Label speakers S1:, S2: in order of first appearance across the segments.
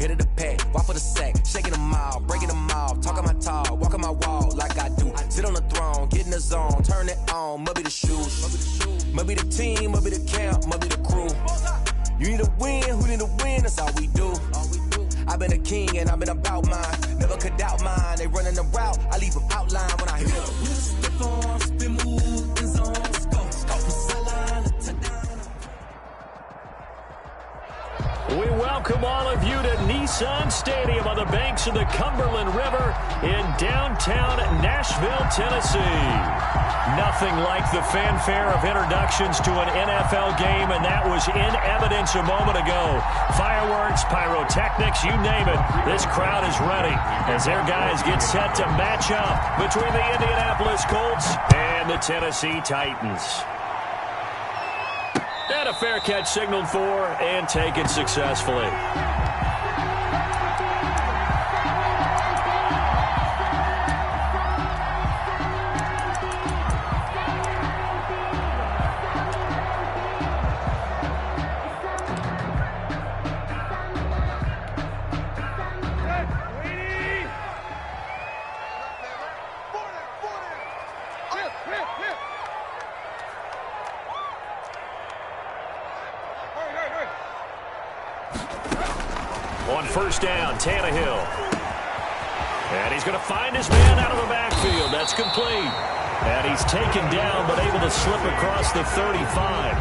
S1: Hit of the pack, walk for the sack, shaking them out, breaking them out, talking my talk, walking my walk like I do. Sit on the throne, get in the zone, turn it on, must be the shoes, must be the team, must be the camp, must be the crew. You need to win, who need to win, that's all we do. I've been a king and I've been about mine, never could doubt mine. They running the route, I leave them outline when I hear them. We just step on, spin, move, in zone, go, from sideline to touchdown.
S2: We welcome all of you to Nissan Stadium on the banks of the Cumberland River in downtown Nashville, Tennessee. Nothing like the fanfare of introductions to an NFL game, and that was in evidence a moment ago. Fireworks, pyrotechnics, you name it. This crowd is ready as their guys get set to match up between the Indianapolis Colts and the Tennessee Titans. And a fair catch signaled for and taken successfully. On first down, Tannehill. And he's going to find his man out of the backfield. That's complete. And he's taken down, but able to slip across the 35.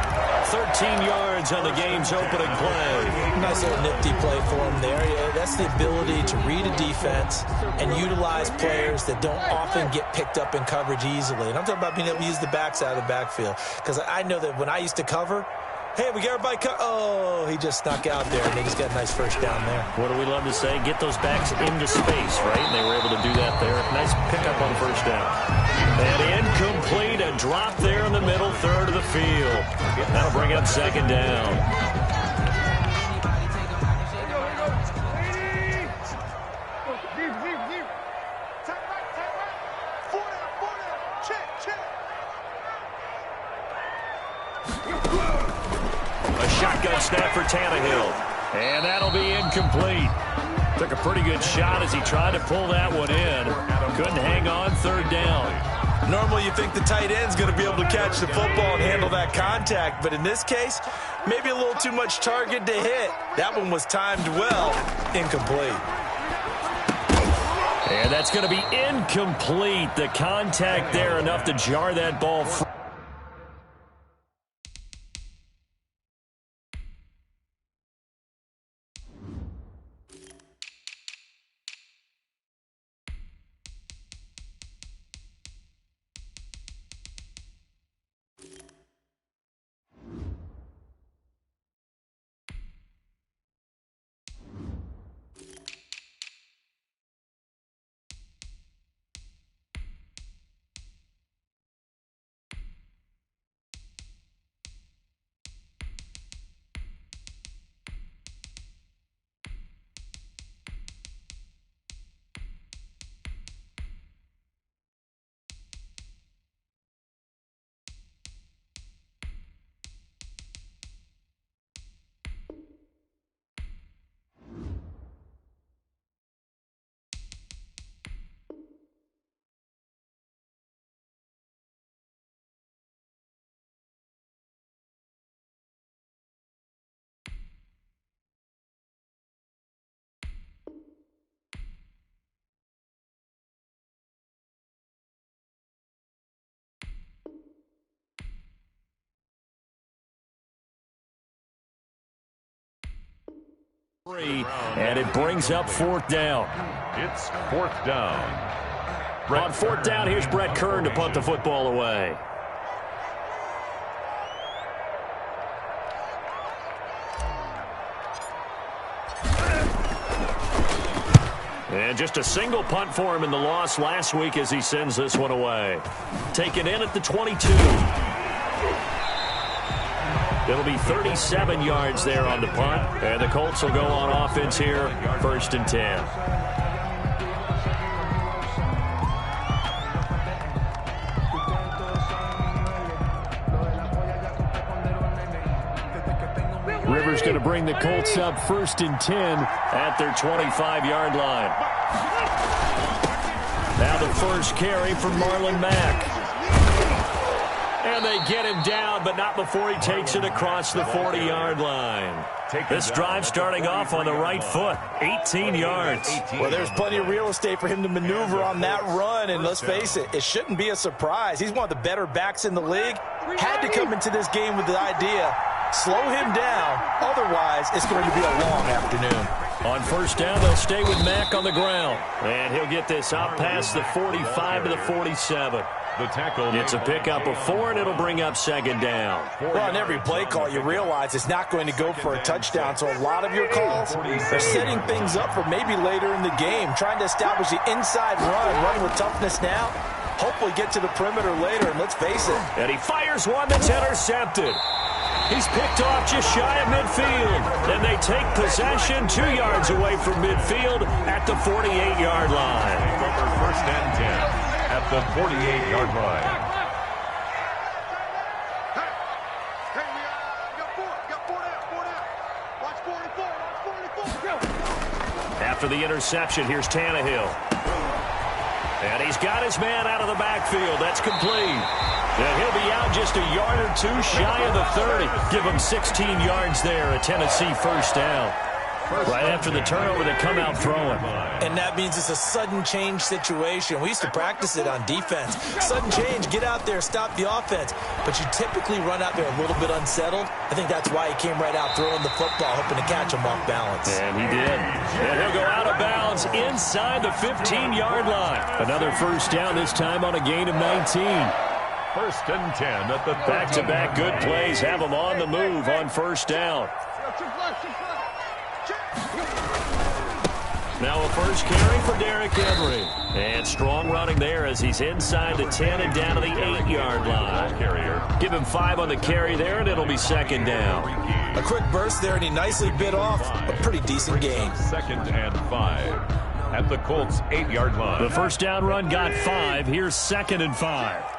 S2: 13 yards on the game's opening play.
S3: Nice little nifty play for him there. Yeah, that's the ability to read a defense and utilize players that don't often get picked up in coverage easily. And I'm talking about being able to use the backs out of the backfield. Because I know that when I used to cover, hey, we got everybody oh, he just snuck out there, and they just got a nice first down there.
S2: What do we love to say? Get those backs into space, right? And they were able to do that there. Nice pickup on first down. And incomplete, a drop there in the middle third of the field. That'll bring up second down. Shotgun snap for Tannehill. And that'll be incomplete. Took a pretty good shot as he tried to pull that one in. Couldn't hang on third down.
S3: Normally you think the tight end's going to be able to catch the football and handle that contact, but in this case, maybe a little too much target to hit. That one was timed well. Incomplete.
S2: And that's going to be incomplete. The contact there enough to jar that ball free. And it brings up fourth down.
S4: It's fourth down.
S2: On fourth down, here's Brett Kern to punt the football away. And just a single punt for him in the loss last week as he sends this one away. Taken in at the 22. It'll be 37 yards there on the punt, and the Colts will go on offense here, 1st and 10. Rivers going to bring the Colts up 1st and 10 at their 25-yard line. Now the first carry for Marlon Mack. And they get him down, but not before he takes it across the 40-yard line. This drive starting off on the right foot, 18 yards.
S3: Well, there's plenty of real estate for him to maneuver on that run, and let's face it, it shouldn't be a surprise. He's one of the better backs in the league. Had to come into this game with the idea, slow him down, otherwise it's going to be a long afternoon.
S2: On first down, they'll stay with Mack on the ground. And he'll get this out past the 45 to the 47.
S4: The tackle.
S2: It's a pickup of 4, and it'll bring up 2nd down.
S3: Well, on every play call, you realize it's not going to go for a touchdown. So a lot of your calls are setting things up for maybe later in the game, trying to establish the inside run with toughness now. Hopefully get to the perimeter later, and let's face it.
S2: And he fires one that's intercepted. He's picked off just shy of midfield. And they take possession 2 yards away from midfield at the 48-yard line.
S4: First and 10 at the 48-yard line.
S2: After the interception, here's Tannehill. And he's got his man out of the backfield. That's complete. And he'll be out just a yard or 2 shy of the 30. Give him 16 yards there, a Tennessee first down. Right after the turnover, they come out throwing.
S3: And that means it's a sudden change situation. We used to practice it on defense. Sudden change, get out there, stop the offense. But you typically run out there a little bit unsettled. I think that's why he came right out throwing the football, hoping to catch him off balance.
S2: And he did. And he'll go out of bounds inside the 15-yard line. Another first down, this time on a gain of 19.
S4: First and 10 at the
S2: back-to-back good plays have them on the move on first down. Now a first carry for Derrick Henry. And strong running there as he's inside the 10 and down to the 8-yard line. Give him 5 on the carry there, and it'll be 2nd down.
S3: A quick burst there, and he nicely bit off a pretty decent gain.
S4: 2nd and 5 at the Colts 8-yard line.
S2: The first down run got 5. Here's 2nd and 5.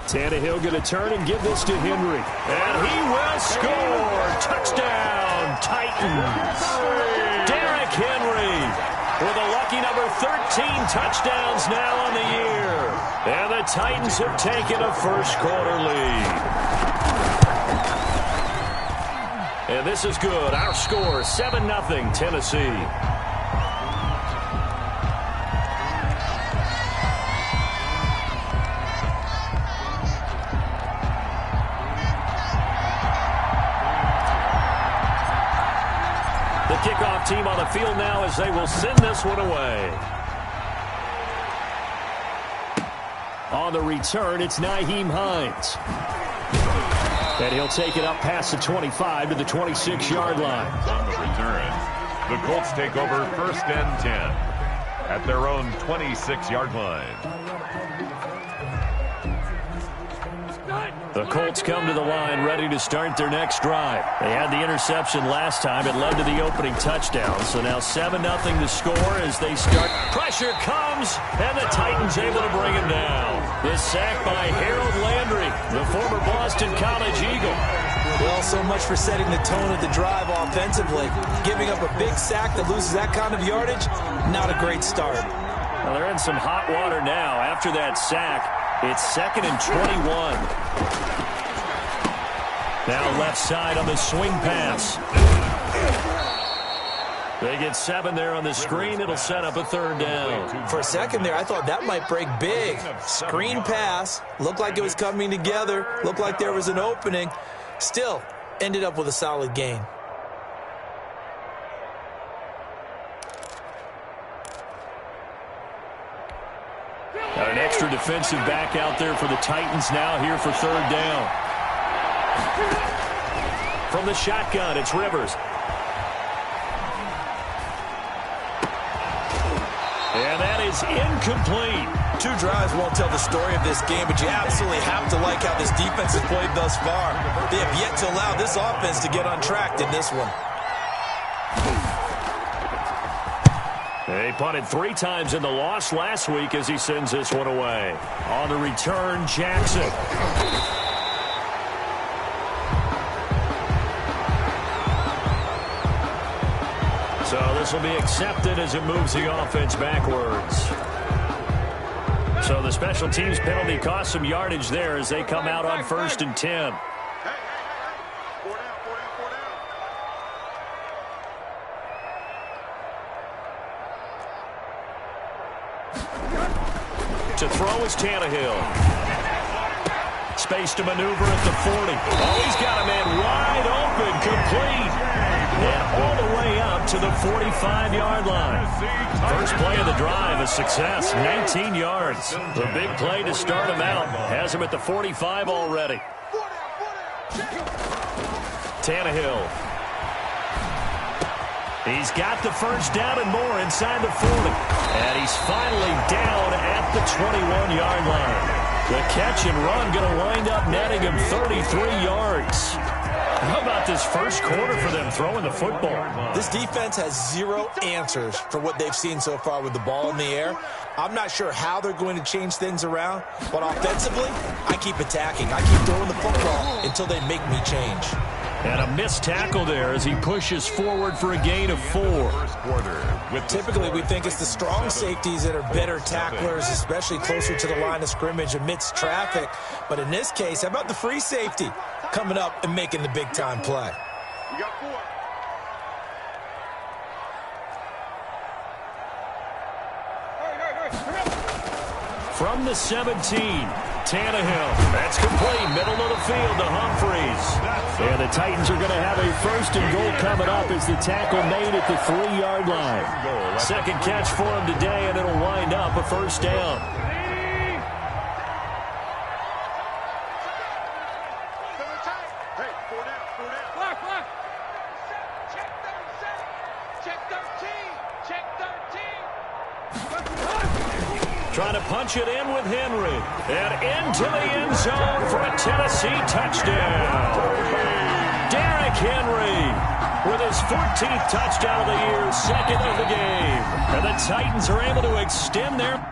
S2: Tannehill going to turn and give this to Henry. And he will score. Touchdown, Titans. Derrick Henry with a lucky number 13 touchdowns now on the year. And the Titans have taken a first-quarter lead. And this is good. Our score, 7-0 Tennessee. Kickoff team on the field now as they will send this one away. On the return, it's Nyheim Hines. And he'll take it up past the 25 to the 26-yard line.
S4: On the return, the Colts take over first and 10 at their own 26-yard line.
S2: The Colts come to the line ready to start their next drive. They had the interception last time. It led to the opening touchdown. So now 7-0 to score as they start. Pressure comes, and the Titans able to bring him down. This sack by Harold Landry, the former Boston College Eagle.
S3: Well, so much for setting the tone of the drive offensively. Giving up a big sack that loses that kind of yardage, not a great start.
S2: Well, they're in some hot water now after that sack. It's 2nd and 21. Now left side on the swing pass. They get 7 there on the screen. It'll set up a 3rd down.
S3: For a second there, I thought that might break big. Screen pass. Looked like it was coming together. Looked like there was an opening. Still, ended up with a solid gain.
S2: Got an extra defensive back out there for the Titans now here for 3rd down. From the shotgun, it's Rivers. And that is incomplete.
S3: 2 drives won't tell the story of this game, but you absolutely have to like how this defense has played thus far. They have yet to allow this offense to get untracked in this one.
S2: They punted 3 times in the loss last week as he sends this one away. On the return, Jackson. So this will be accepted as it moves the offense backwards. So the special teams penalty cost some yardage there as they come out on 1st and 10. To throw is Tannehill. Space to maneuver at the 40. Oh, he's got a man wide open, complete. And all the way up to the 45-yard line. First play of the drive, a success, 19 yards. The big play to start him out has him at the 45 already. Tannehill. He's got the first down and more inside the 40. And he's finally down at the 21-yard line. The catch and run going to wind up netting him 33 yards. How about this first quarter for them throwing the football?
S3: This defense has 0 answers for what they've seen so far with the ball in the air. I'm not sure how they're going to change things around, but offensively, I keep attacking. I keep throwing the football until they make me change.
S2: And a missed tackle there as he pushes forward for a gain of 4.
S3: Typically, we think it's the strong safeties that are better tacklers, especially closer to the line of scrimmage amidst traffic. But in this case, how about the free safety coming up and making the big-time play?
S5: You got 4.
S2: From the 17, Tannehill. That's complete. Middle of the field to Humphreys. And the Titans are going to have a 1st and goal coming up as the tackle made at the 3-yard line. Second catch for him today, and it'll wind up a 1st down. Trying to punch it in with Henry. And into the end zone for a Tennessee touchdown. Derrick Henry with his 14th touchdown of the year, 2nd of the game. And the Titans are able to extend their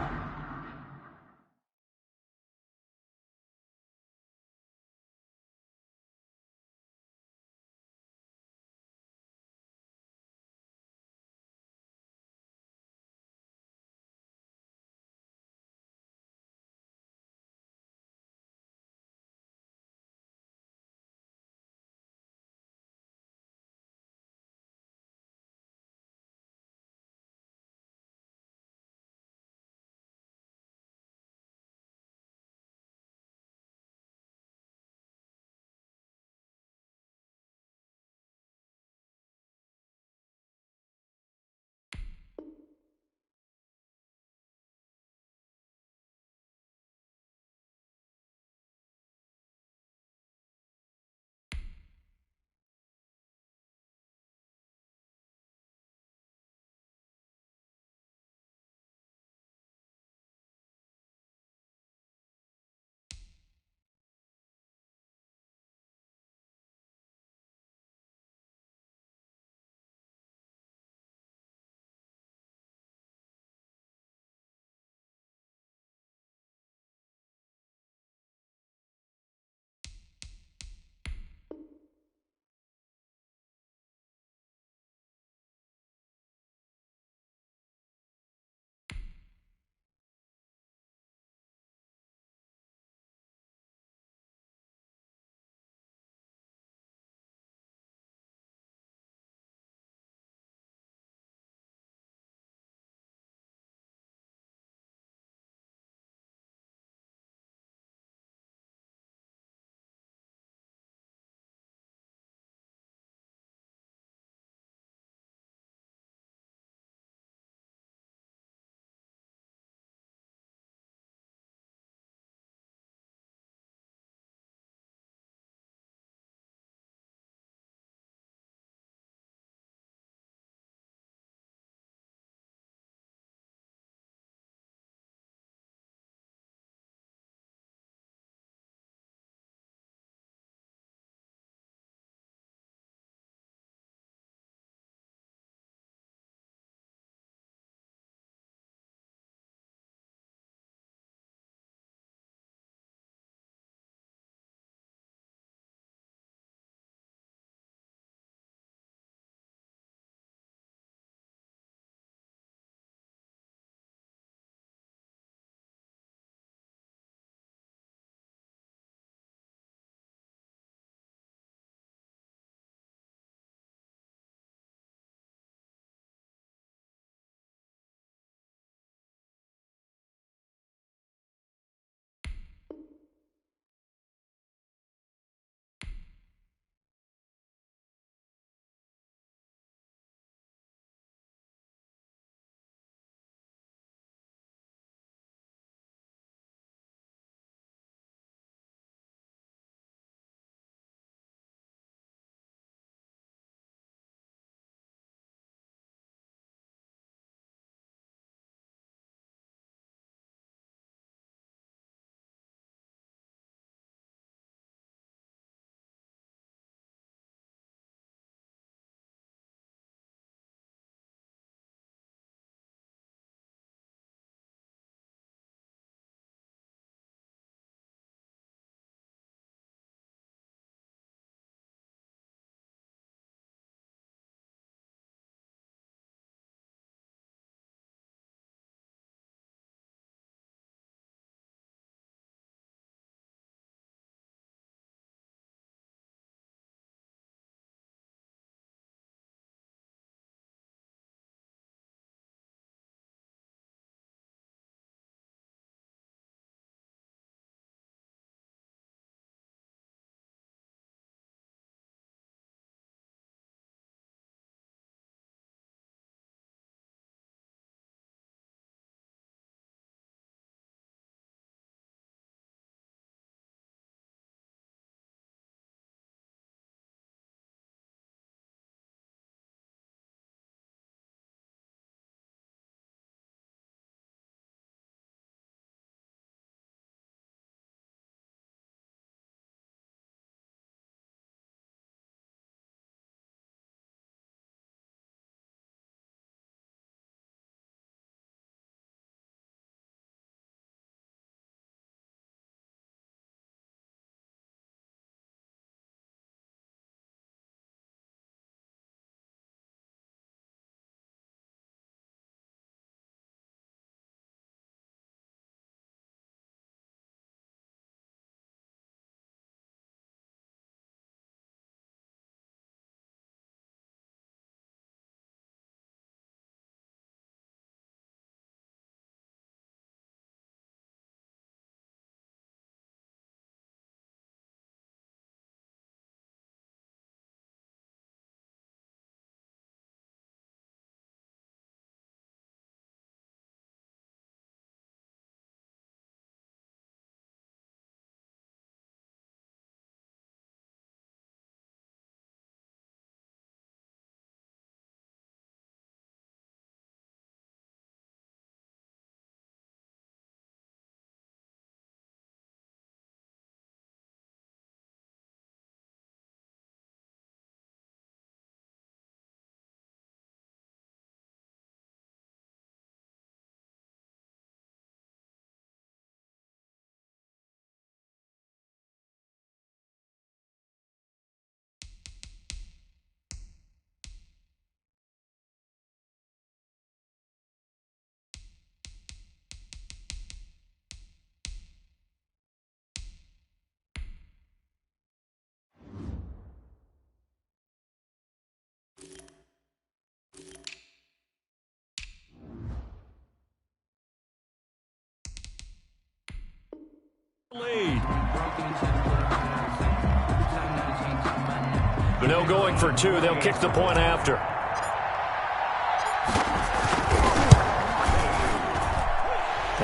S2: No going for two. They'll kick the point after.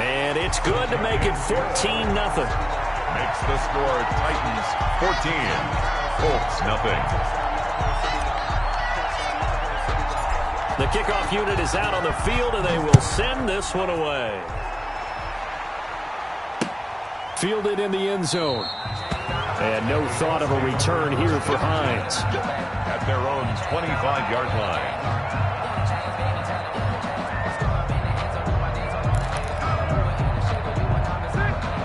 S2: And it's good to make it 14-0.
S4: Makes the score Titans 14, Colts nothing.
S2: The kickoff unit is out on the field, and they will send this one away. Fielded in the end zone. And no thought of a return here for Hines.
S4: At their own 25-yard line.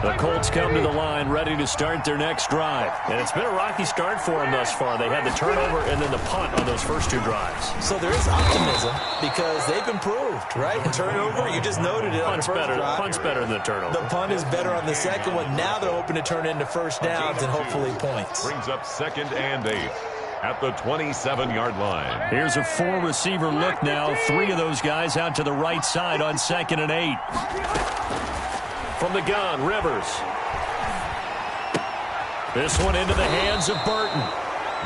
S2: The Colts come to the line ready to start their next drive. And it's been a rocky start for them thus far. They had the turnover and then the punt on those first two drives.
S3: So there is optimism because they've improved, right? The turnover, you just noted it on the first drive.
S2: Punt's better than the turnover.
S3: The punt is better on the second one. Now they're hoping to turn into first downs and hopefully points.
S4: Brings up 2nd and 8 at the 27-yard line.
S2: Here's a 4-receiver look now. 3 of those guys out to the right side on 2nd and 8. From the gun, Rivers. This one into the hands of Burton.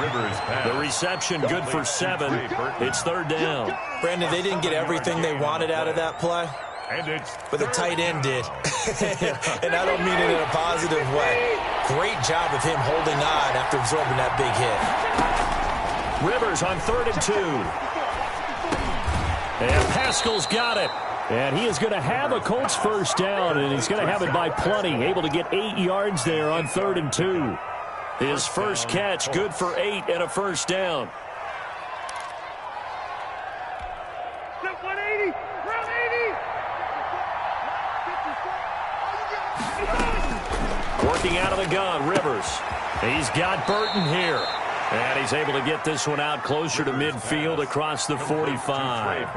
S4: Rivers pass.
S2: The reception good for 7. It's 3rd down.
S3: Brandon, they didn't get everything they wanted out of that play, but the tight end did. And I don't mean it in a positive way. Great job of him holding on after absorbing that big hit.
S2: Rivers on 3rd and 2. And Pascal's got it. And he is going to have a Colts first down, and he's going to have it by plenty. Able to get 8 yards there on 3rd and 2. His first catch, good for 8 and a first down. Working out of the gun, Rivers. He's got Burton here. And he's able to get this one out closer to midfield across the 45.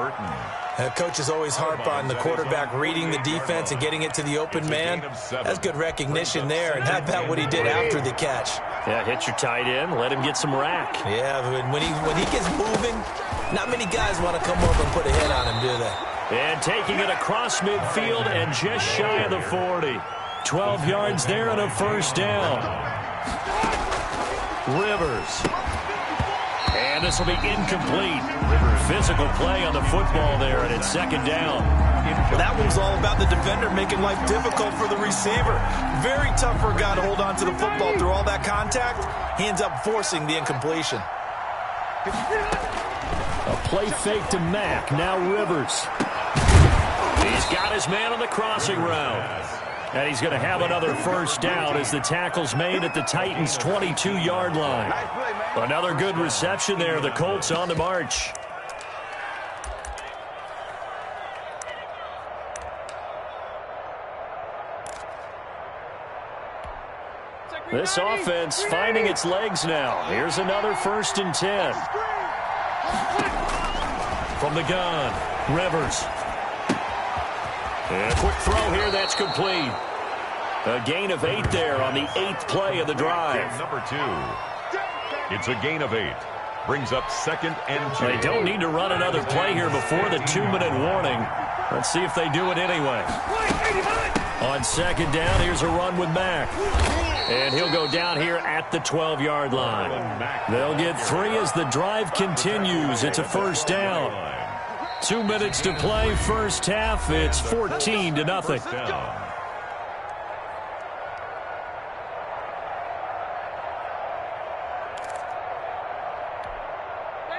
S3: Coaches always harp on the quarterback reading the defense and getting it to the open man. That's good recognition there. And how about what he did after the catch?
S2: Yeah, hit your tight end, let him get some rack.
S3: Yeah, when he gets moving, not many guys want to come over and put a hit on him, do they?
S2: And taking it across midfield and just shy of the 40. 12 yards there and a first down. Rivers. And this will be incomplete. Physical play on the football there, and it's 2nd down.
S3: That one's all about the defender making life difficult for the receiver. Very tough for a guy to hold on to the football through all that contact. He ends up forcing the incompletion.
S2: A play fake to Mack. Now Rivers. He's got his man on the crossing route. And he's going to have another first down as the tackle's made at the Titans' 22-yard line. Another good reception there. The Colts on the march. This offense finding its legs now. Here's another 1st and 10. From the gun, Rivers. And a quick throw here, that's complete. A gain of 8 there on the 8th play of the drive.
S4: Number 2. It's a gain of 8. Brings up 2nd and 2.
S2: They don't need to run another play here before the 2-minute warning. Let's see if they do it anyway. On 2nd down, here's a run with Mack. And he'll go down here at the 12-yard line. They'll get 3 as the drive continues. It's a first down. 2 minutes to play, first half. It's 14-0.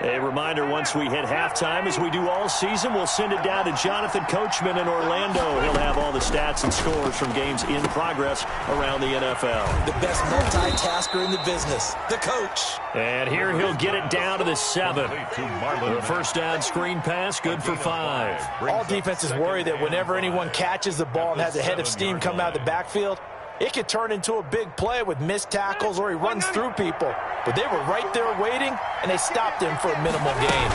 S2: A reminder, once we hit halftime, as we do all season, we'll send it down to Jonathan Coachman in Orlando. He'll have all the stats and scores from games in progress around the NFL.
S3: The best multitasker in the business, the coach.
S2: And here he'll get it down to the 7. The first down screen pass, good for 5.
S3: All defenses worry that whenever anyone catches the ball and has a head of steam come out of the backfield, it could turn into a big play with missed tackles or he runs through people. But they were right there waiting, and they stopped him for a minimal gain.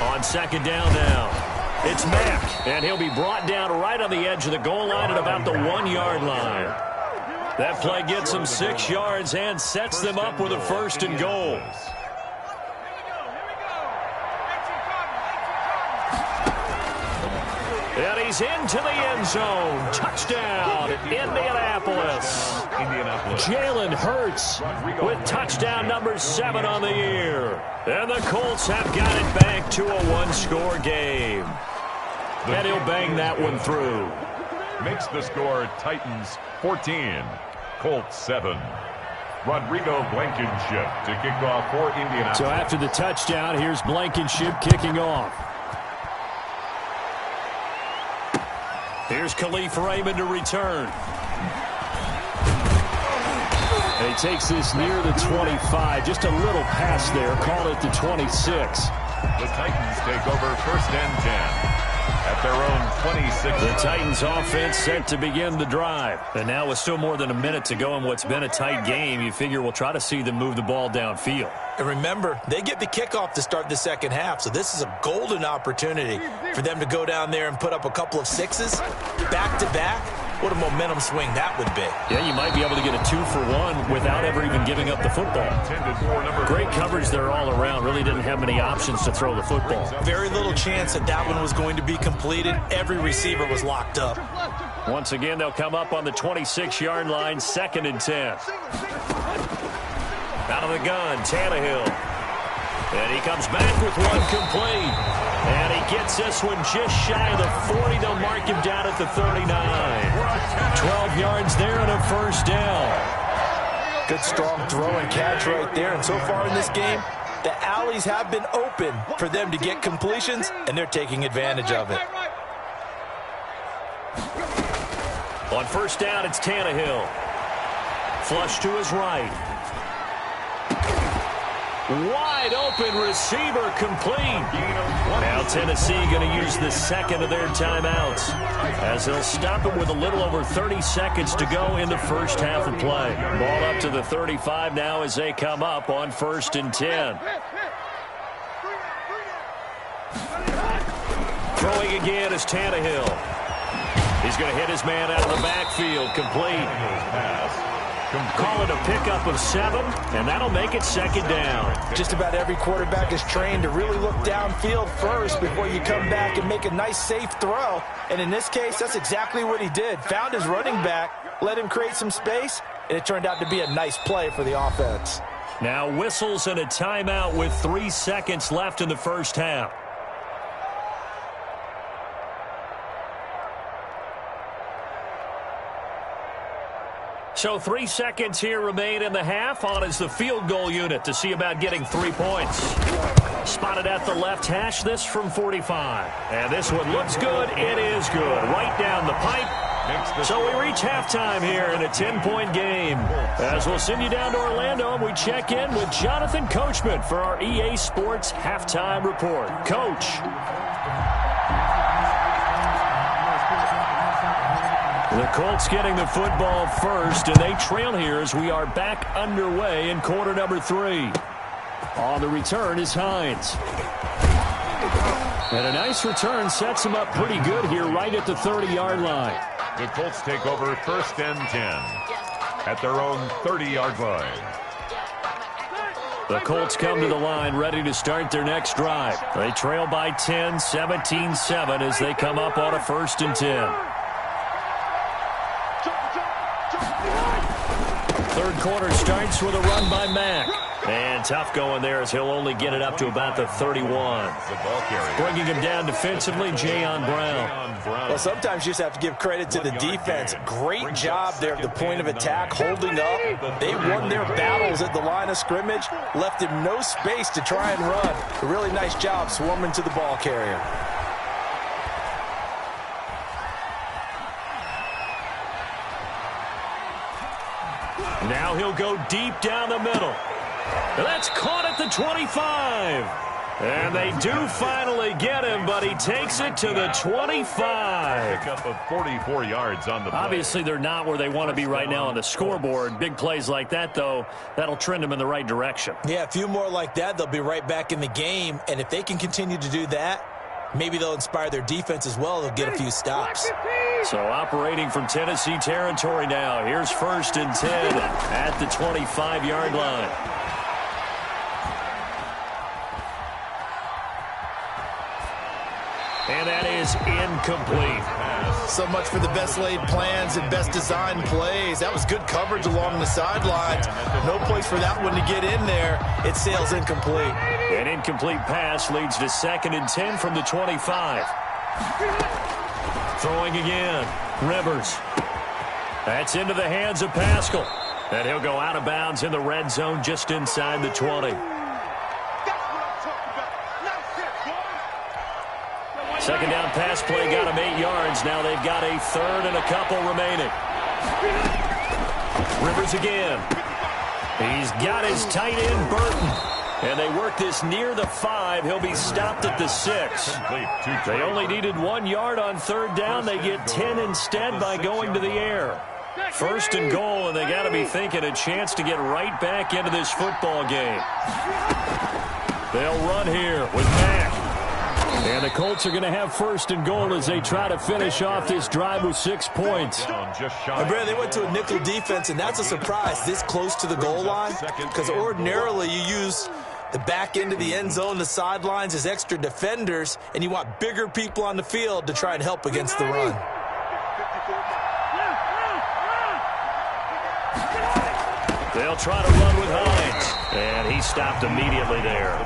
S2: On 2nd down now, it's Mack, and he'll be brought down right on the edge of the goal line at about the 1-yard line. That play gets them 6 yards and sets them up with a 1st and goal. And he's into the end zone. Touchdown, Indianapolis. Jalen Hurts with touchdown number 7 on the year. And the Colts have got it back to a one-score game. And he'll bang that one through.
S4: Makes the score Titans 14, Colts 7. Rodrigo Blankenship to kick off for Indianapolis.
S2: So after the touchdown, here's Blankenship kicking off. Here's Khalif Raymond to return. And he takes this near the 25. Just a little pass there. Call it the 26.
S4: The Titans take over 1st and 10. At their own 26.
S2: The Titans offense set to begin the drive. And now with still more than a minute to go in what's been a tight game, you figure we'll try to see them move the ball downfield.
S3: And remember, they get the kickoff to start the second half, so this is a golden opportunity for them to go down there and put up a couple of sixes back-to-back. What a momentum swing that would be.
S2: Yeah, you might be able to get a 2-for-1 without ever even giving up the football. Great coverage there all around. Really didn't have many options to throw the football.
S3: Very little chance that that one was going to be completed. Every receiver was locked up.
S2: Once again, they'll come up on the 26-yard line, 2nd and 10. Out of the gun, Tannehill. And he comes back with one complete. And he gets this one just shy of the 40. They'll mark him down at the 39. 12 yards there and a 1st down.
S3: Good strong throw and catch right there. And so far in this game, the alleys have been open for them to get completions, and they're taking advantage of it.
S2: On 1st down, it's Tannehill. Flush to his right. Wide open receiver complete. Now Tennessee going to use the 2nd of their timeouts as they'll stop it with a little over 30 seconds to go in the first half of play. Ball up to the 35 now as they come up on 1st and 10. Throwing again is Tannehill. He's going to hit his man out of the backfield. Complete. Call it a pickup of 7, and that'll make it 2nd down.
S3: Just about every quarterback is trained to really look downfield first before you come back and make a nice, safe throw. And in this case, that's exactly what he did. Found his running back, let him create some space, and it turned out to be a nice play for the offense.
S2: Now whistles and a timeout with 3 seconds left in the first half. So 3 seconds here remain in the half. On is the field goal unit to see about getting 3 points. Spotted at the left hash, this from 45. And this one looks good. It is good. Right down the pipe. So we reach halftime here in a 10-point game. As we'll send you down to Orlando, and we check in with Jonathan Coachman for our EA Sports Halftime Report. Coach. The Colts getting the football first, and they trail here as we are back underway in quarter number 3. On the return is Hines. And a nice return sets him up pretty good here right at the 30-yard line.
S4: The Colts take over 1st and 10 at their own 30-yard line.
S2: The Colts come to the line ready to start their next drive. They trail by 10, 17-7 as they come up on a 1st and 10. Third quarter starts with a run by Mack. And tough going there as he'll only get it up to about the 31. Bringing him down defensively, Jayon Brown.
S3: Well, sometimes you just have to give credit to the defense. Great job there at the point of attack, holding up. They won their battles at the line of scrimmage, left him no space to try and run. A really nice job swarming to the ball carrier.
S2: Now he'll go deep down the middle. That's caught at the 25. And they do finally get him, but he takes it to the 25.
S4: Pickup of 44 yards on the play.
S2: Obviously, they're not where they want to be right now on the scoreboard. Big plays like that, though, that'll trend them in the right direction.
S3: Yeah, a few more like that, they'll be right back in the game. And if they can continue to do that, maybe they'll inspire their defense as well. They'll get a few stops.
S2: So operating from Tennessee territory now. Here's 1st and 10 at the 25-yard line. And that is incomplete.
S3: So much for the best laid plans and best designed plays. That was good coverage along the sidelines. No place for that one to get in there. It sails incomplete.
S2: An incomplete pass leads to 2nd and 10 from the 25. Throwing again. Rivers. That's into the hands of Pascal. And he'll go out of bounds in the red zone just inside the 20. Second down pass play got him 8 yards. Now they've got a 3rd and a couple remaining. Rivers again. He's got his tight end, Burton. And they work this near the 5. He'll be stopped at the 6. They only needed 1 yard on 3rd down. They get 10 instead by going to the air. 1st and goal, and they got to be thinking a chance to get right back into this football game. They'll run here with Mack. And the Colts are going to have 1st and goal as they try to finish off this drive with 6 points.
S3: And Brad, they went to a nickel defense, and that's a surprise this close to the goal line, because ordinarily you use the back end of the end zone, the sidelines as extra defenders, and you want bigger people on the field to try and help against the run.
S2: They'll try to run with Hines. And he stopped immediately there.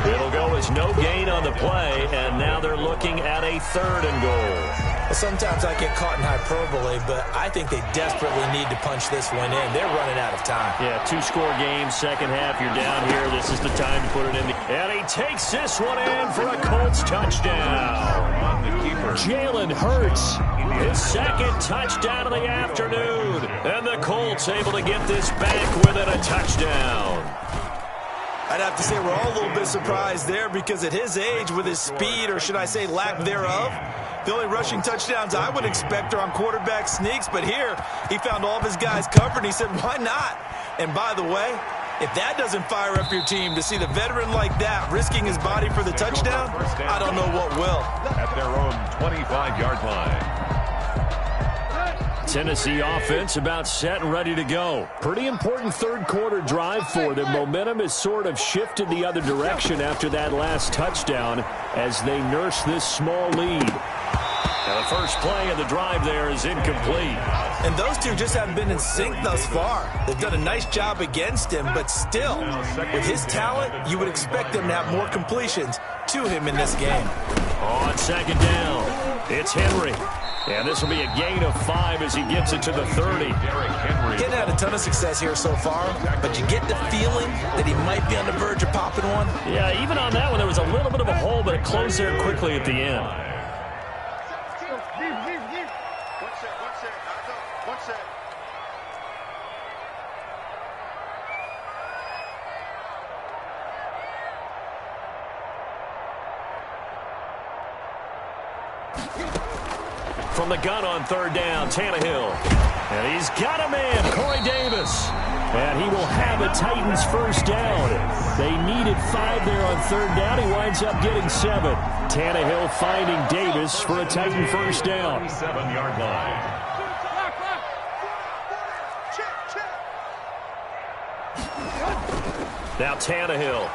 S2: It'll go as no gain on the play, and now they're looking at a 3rd and goal.
S3: Well, sometimes I get caught in hyperbole, but I think they desperately need to punch this one in. They're running out of time.
S2: Yeah, 2-score game, second half, you're down here. This is the time to put it in. And he takes this one in for a Colts touchdown. Jalen Hurts, his 2nd touchdown of the afternoon. And the Colts able to get this back within a touchdown.
S3: I'd have to say we're all a little bit surprised there, because at his age, with his speed, or should I say lack thereof, the only rushing touchdowns I would expect are on quarterback sneaks. But here, he found all of his guys covered, and he said, why not? And by the way, if that doesn't fire up your team to see the veteran like that risking his body for the touchdown, I don't know what will.
S4: At their own 25-yard line.
S2: Tennessee offense about set and ready to go. Pretty important 3rd quarter drive for them. Momentum has sort of shifted the other direction after that last touchdown as they nurse this small lead. Now the first play of the drive there is incomplete.
S3: And those two just haven't been in sync thus far. They've done a nice job against him, but still, with his talent, you would expect them to have more completions to him in this game.
S2: On 2nd down, it's Henry. And this will be a gain of 5 as he gets it to the 30.
S3: Getting had a ton of success here so far, but you get the feeling that he might be on the verge of popping one.
S2: Yeah, even on that one, there was a little bit of a hole, but it closed there quickly at the end. From the gun on 3rd down, Tannehill. And he's got a man, Corey Davis. And he will have a Titans 1st down. They needed 5 there on 3rd down. He winds up getting 7. Tannehill finding Davis for a Titan 1st down.
S4: 7-yard line.
S2: Now Tannehill.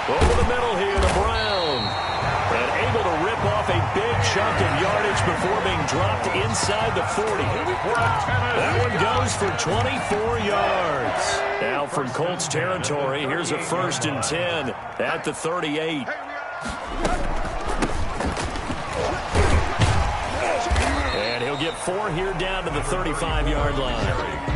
S2: Over the middle here to Brown. And able to rip off a big chunk of yardage before being dropped inside the 40. That one goes for 24 yards. Now from Colts territory, here's a 1st and 10 at the 38. And he'll get 4 here down to the 35-yard line.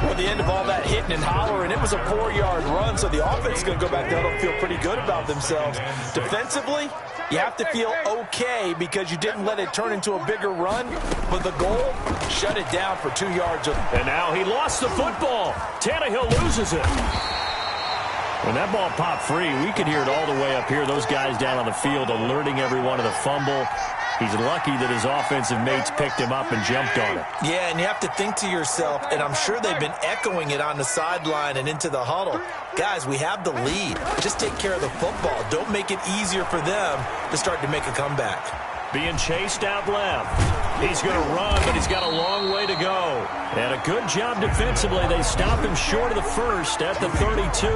S3: Well, the end of all that hitting and hollering, it was a 4-yard run, so the offense is going to go back down and feel pretty good about themselves. Defensively, you have to feel okay because you didn't let it turn into a bigger run, but the goal, shut it down for 2 yards.
S2: And now he lost the football. Tannehill loses it. When that ball popped free, we could hear it all the way up here. Those guys down on the field alerting everyone of the fumble. He's lucky that his offensive mates picked him up and jumped on it.
S3: Yeah, and you have to think to yourself, and I'm sure they've been echoing it on the sideline and into the huddle. Guys, we have the lead. Just take care of the football. Don't make it easier for them to start to make a comeback.
S2: being chased out left. He's going to run, but he's got a long way to go. And a good job defensively. They stop him short of the first at the 32.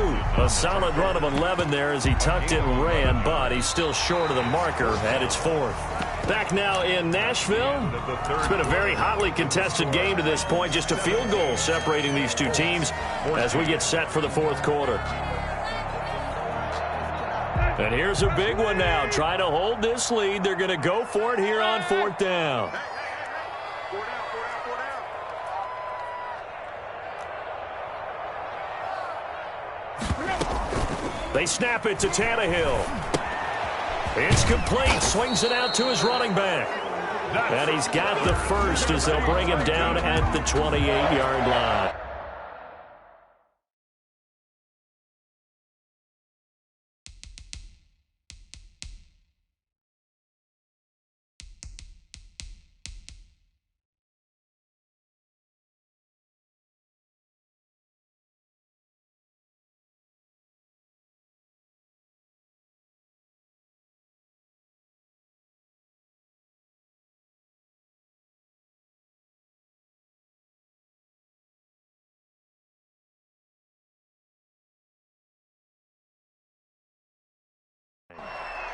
S2: A solid run of 11 there as he tucked it and ran, but he's still short of the marker at its 4th. Back now in Nashville. It's been a very hotly contested game to this point. Just a field goal separating these two teams as we get set for the 4th quarter. And here's a big one now. Trying to hold this lead. They're going to go for it here on 4th down. They snap it to Tannehill. It's complete. Swings it out to his running back. And he's got the first as they'll bring him down at the 28-yard line.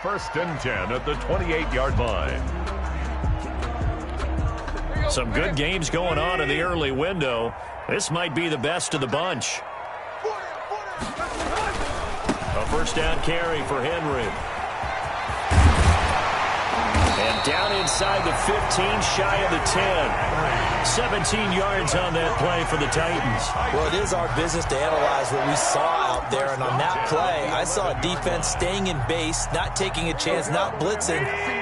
S4: First and 10 at the 28-yard line.
S2: Some good games going on in the early window. This might be the best of the bunch. A first down carry for Henry. And down inside the 15, shy of the 10. 17 yards on that play for the Titans.
S3: Well, it is our business to analyze what we saw out there. And on that play, I saw a defense staying in base, not taking a chance, not blitzing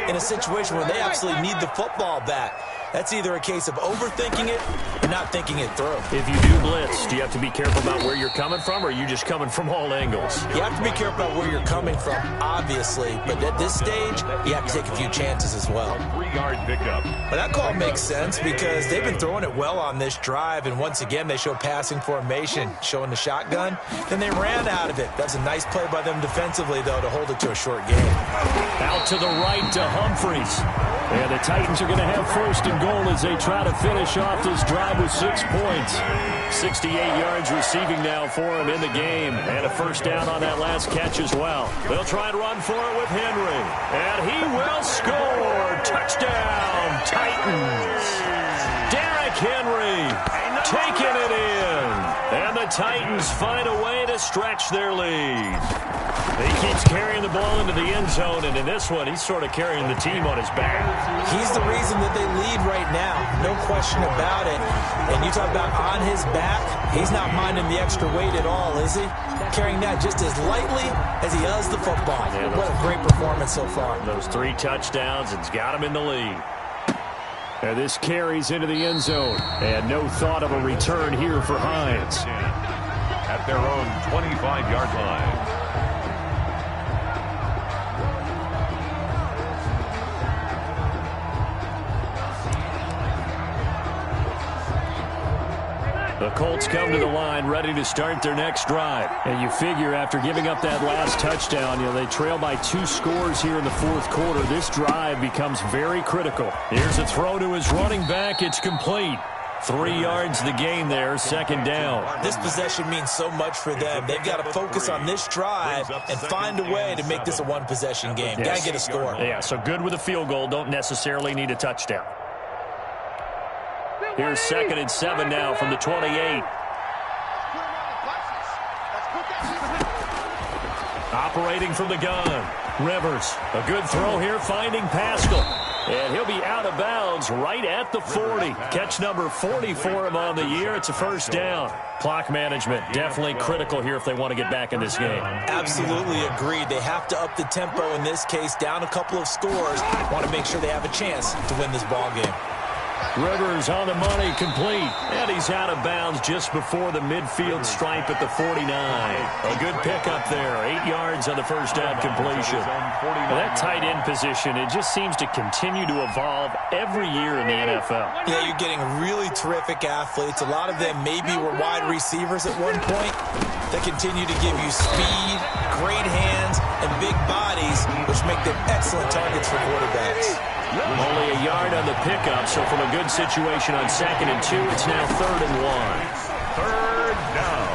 S3: in a situation where they absolutely need the football back. That's either a case of overthinking it or not thinking it through.
S2: If you do blitz, do you have to be careful about where you're coming from, or are you just coming from all angles?
S3: You have to be careful about where you're coming from, obviously. But at this stage, you have to take a few chances as well.
S4: 3-yard pickup.
S3: But that call makes sense because they've been throwing it well on this drive. And once again, they show passing formation, showing the shotgun. Then they ran out of it. That's a nice play by them defensively, though, to hold it to a short game.
S2: Out to the right to Humphries. And the Titans are going to have first and goal as they try to finish off this drive with 6 points. 68 yards receiving now for him in the game. And a first down on that last catch as well. They'll try and run for it with Henry. And he will score. Touchdown, Titans. Derrick Henry taking it in. And the Titans find a way to stretch their lead. He keeps carrying the ball into the end zone, and in this one, he's sort of carrying the team on his back.
S3: He's the reason that they lead right now, no question about it. And you talk about on his back, he's not minding the extra weight at all, is he? Carrying that just as lightly as he does the football. Yeah, what a great performance so far.
S2: Those 3 touchdowns, it's got him in the lead. And this carries into the end zone, and no thought of a return here for Hines.
S4: At their own 25-yard line.
S2: The Colts come to the line ready to start their next drive. And you figure after giving up that last touchdown, they trail by 2 scores here in the 4th quarter. This drive becomes very critical. Here's a throw to his running back. It's complete. 3 yards the gain there, second down.
S3: This possession means so much for them. They've got to focus on this drive and find a way to make this a one-possession game. Got to get a score.
S2: Yeah, so good with a field goal. Don't necessarily need a touchdown. Here's 2nd and 7 now from the 28. Operating from the gun. Rivers, a good throw here, finding Pascal. And he'll be out of bounds right at the 40. Catch number 40 for him on the year. It's a first down. Clock management, definitely critical here if they want to get back in this game.
S3: Absolutely agreed. They have to up the tempo in this case, down a couple of scores. Want to make sure they have a chance to win this ball game.
S2: Rivers on the money, complete. And he's out of bounds just before the midfield stripe at the 49. A good pickup there. 8 yards on the first down completion. Well, that tight end position, it just seems to continue to evolve every year in the NFL.
S3: Yeah, you're getting really terrific athletes. A lot of them maybe were wide receivers at one point. They continue to give you speed, great hands, and big bodies, which make them excellent targets for quarterbacks.
S2: Only a yard on the pickup, so from a good situation on 2nd and 2, it's now 3rd and 1.
S4: 3rd down.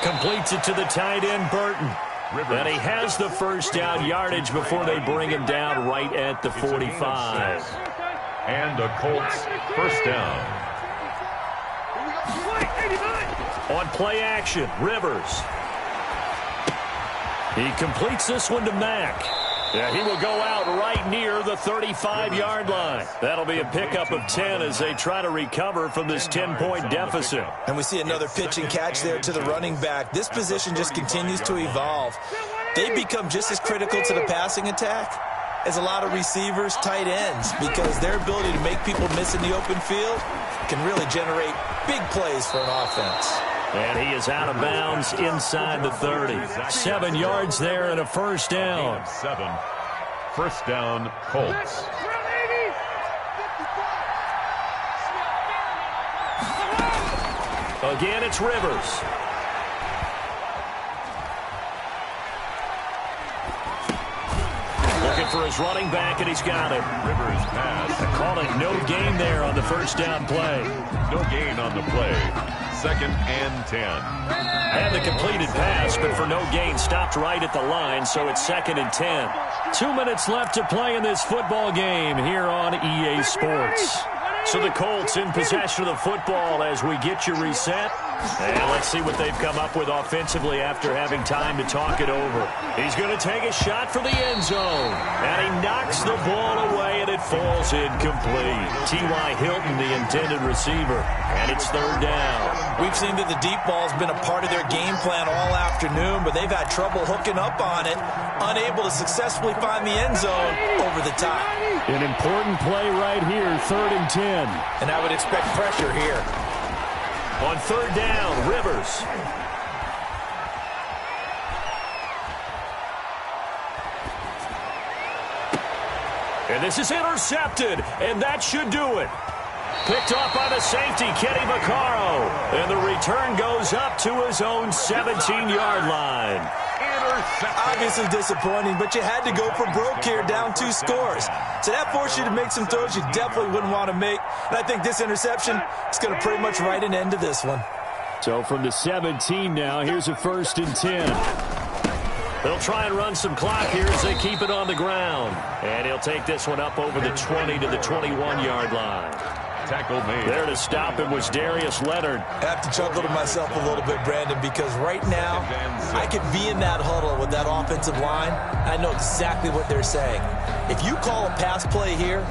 S2: Completes it to the tight end, Burton. And he has the first down yardage before they bring him down right at the 45.
S4: And a Colts first down.
S2: On play action, Rivers. He completes this one to Mack. Yeah, he will go out right near the 35-yard line. That'll be a pickup of 10 as they try to recover from this 10-point deficit.
S3: And we see another pitch and catch there to the running back. This position just continues to evolve. They become just as critical to the passing attack as a lot of receivers, tight ends, because their ability to make people miss in the open field can really generate big plays for an offense.
S2: And he is out of bounds inside the 30. 7 yards there and a first down.
S4: 7. First down, Colts.
S2: Again, it's Rivers. Looking for his running back, and he's got it.
S4: Rivers pass.
S2: Call it no gain there on the first down play.
S4: No gain on the play. 2nd and 10.
S2: And the completed pass, but for no gain, stopped right at the line, so it's 2nd and 10. 2 minutes left to play in this football game here on EA Sports. So the Colts in possession of the football as we get you reset. And let's see what they've come up with offensively after having time to talk it over. He's going to take a shot for the end zone. And he knocks the ball away, and it falls incomplete. T.Y. Hilton, the intended receiver. And it's 3rd down.
S3: We've seen that the deep ball's been a part of their game plan all afternoon, but they've had trouble hooking up on it, unable to successfully find the end zone over the top.
S2: An important play right here, 3rd and 10.
S3: And I would expect pressure here.
S2: On 3rd down, Rivers. And this is intercepted, and that should do it. Picked off by the safety, Kenny Vaccaro. And the return goes up to his own 17-yard line.
S3: Obviously disappointing, but you had to go for broke here, down 2 scores. So that forced you to make some throws you definitely wouldn't want to make. And I think this interception is going to pretty much write an end to this one.
S2: So from the 17 now, here's a 1st and 10. They'll try and run some clock here as they keep it on the ground. And he'll take this one up over the 20 to the 21-yard line.
S4: Tackle made.
S2: There to stop him was Darius Leonard.
S3: I have to chuckle to myself a little bit, Brandon, because right now I could be in that huddle with that offensive line. I know exactly what they're saying. If you call a pass play here,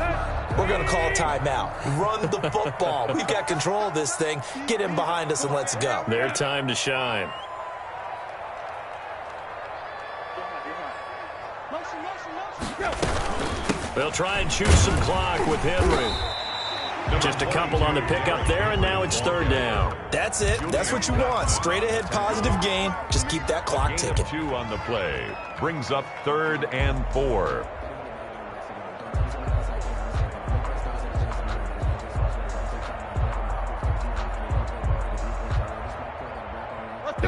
S3: we're going to call a timeout. Run the football. We've got control of this thing. Get him behind us and let's go.
S2: Their time to shine. They'll try and choose some clock with Henry. Just a couple on the pickup there, and now it's 3rd down.
S3: That's it. That's what you want. Straight ahead positive gain. Just keep that clock ticking.
S4: 2 on the play. Brings up 3rd and 4.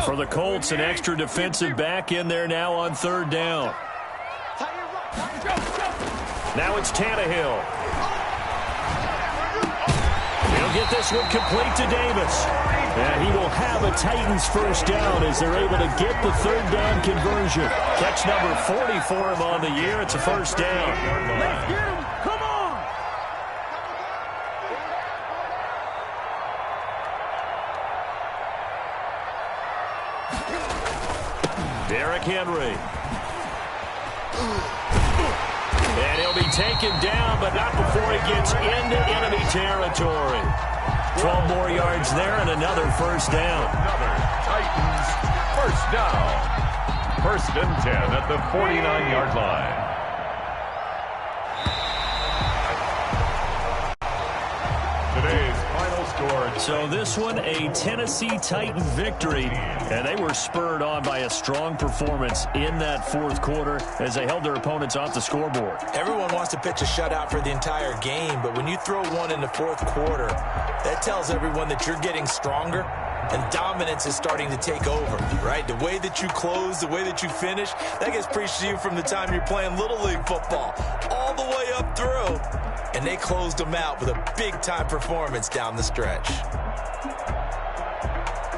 S2: For the Colts, an extra defensive back in there now on 3rd down. Now it's Tannehill. He'll get this one complete to Davis. And he will have a Titans first down as they're able to get the 3rd down conversion. Catch number 40 for him on the year. It's a first down.
S5: Let's get him. Come on.
S2: Derrick Henry. And he'll be taken down, but not before he gets into enemy territory. 12 more yards there and another first down.
S4: Another Titans first down. 1st and 10 at the 49-yard line. Today's final score.
S2: So this one, a Tennessee Titan victory, and they were spurred on by a strong performance in that 4th quarter as they held their opponents off the scoreboard.
S3: Everyone wants to pitch a shutout for the entire game, but when you throw one in the 4th quarter, that tells everyone that you're getting stronger And dominance is starting to take over, right? The way that you close, the way that you finish, that gets preached to you from the time you're playing Little League football all the way up through. And they closed them out with a big-time performance down the stretch.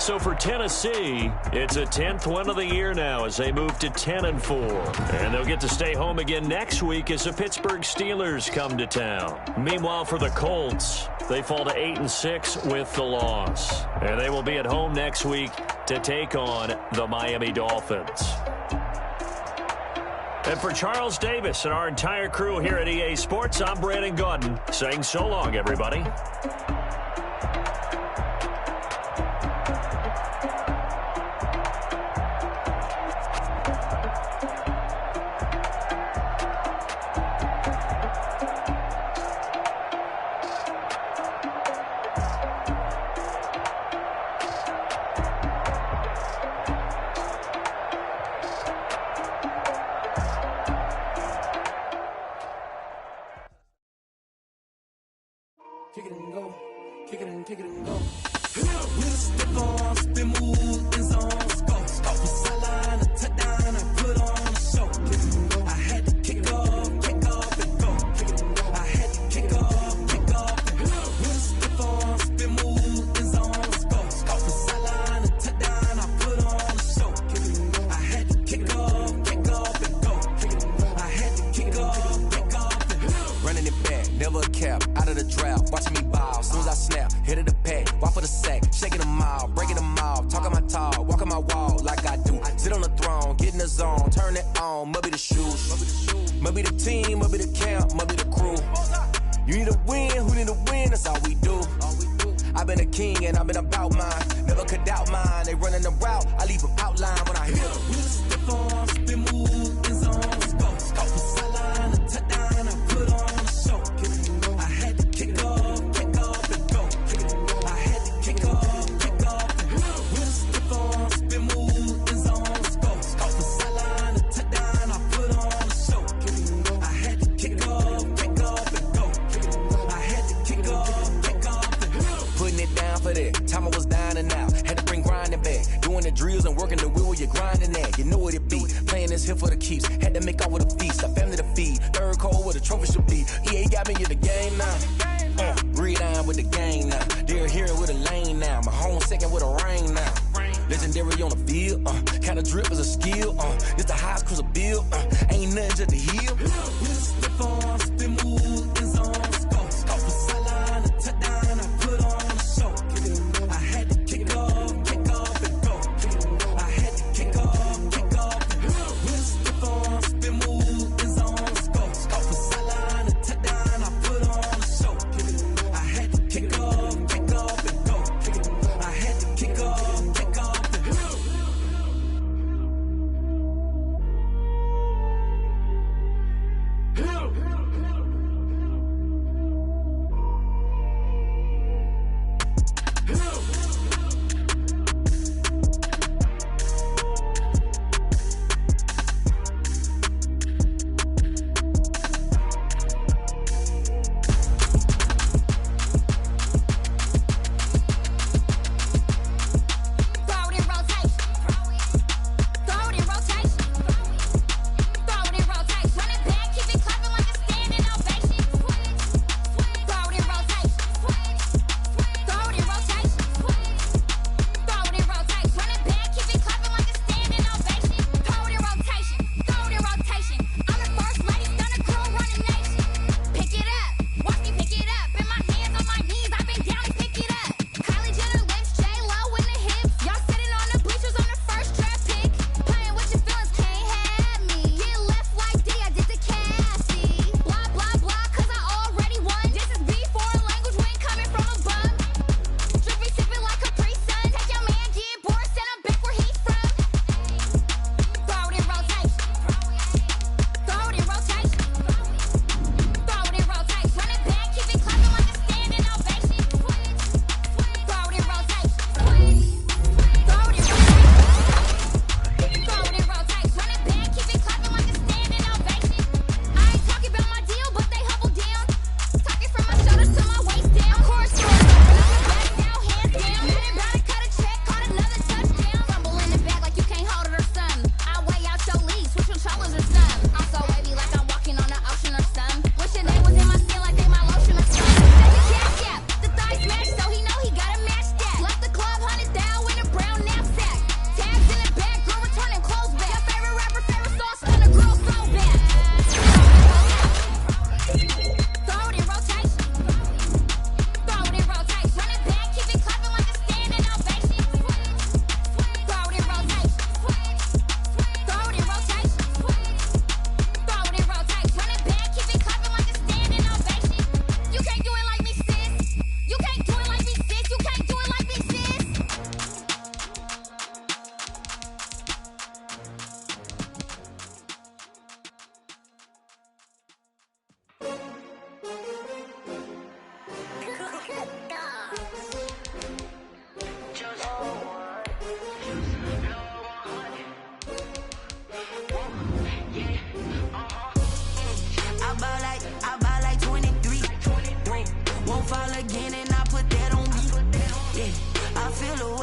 S2: So for Tennessee, it's a 10th win of the year now as they move to 10-4. And they'll get to stay home again next week as the Pittsburgh Steelers come to town. Meanwhile, for the Colts, they fall to 8-6 with the loss. And they will be at home next week to take on the Miami Dolphins. And for Charles Davis and our entire crew here at EA Sports, I'm Brandon Gaudin saying so long, everybody.
S1: Kick it and go, kick it and go. With a stiff on, spin move, in zone, score. Off the sideline, a touchdown, I put on a show. I had to kick off and go. I had to kick off and go. With a stiff on, spin move, in zone, score. Off the sideline, a touchdown, I put on a show. I had to kick off and go. I had to kick off and go. Running it back, never a cap, out of the draft, watching me ball. Soon as I snap, hit of the pack, walk for the sack, shaking them all, breaking them all, talking my tall, walking my wall like I do. Sit on the throne, get in the zone, turn it on, must be the shoes, must be the team, must be the camp, must be the crew. You need a win, who need a win, that's all we do. I've been a king and I've been about mine, never could doubt mine. They running the route, I leave them outline when I hit them. With a stiff on, spin move, in zone, spoke. Off the sideline, a touchdown, I put on a show. I had to kick off and go. I had to kick off and go. With a stiff on, spin move, in zone, spoke. Off the sideline, a touchdown, I put on a show. I had to kick off and go. I had to kick off and go. Putting it down for that. Time I was down and out. Had to bring grinding back. Doing the drills and working the wheel where you're grinding at. You know what it be. Playing this here for the keeps. Had to make off with a feast. A family to feed. Third cold where the trophy should be. EA got me in the game now. Breathe on with the game now. They're here with a lane now. My home second with a rain now. Legendary on the field. Kinda drip is a skill. It's the highest cruiser bill. Ain't nothing just to heal. With a stiff on, spin move, in zone, score. Off the sideline, a touchdown, I put on a show. I had to kick off and go. I had to kick off and go. With a stiff on, spin move, in zone, score. Off the sideline, a touchdown, I put on a show. I had to kick off and go. I had to kick off and go.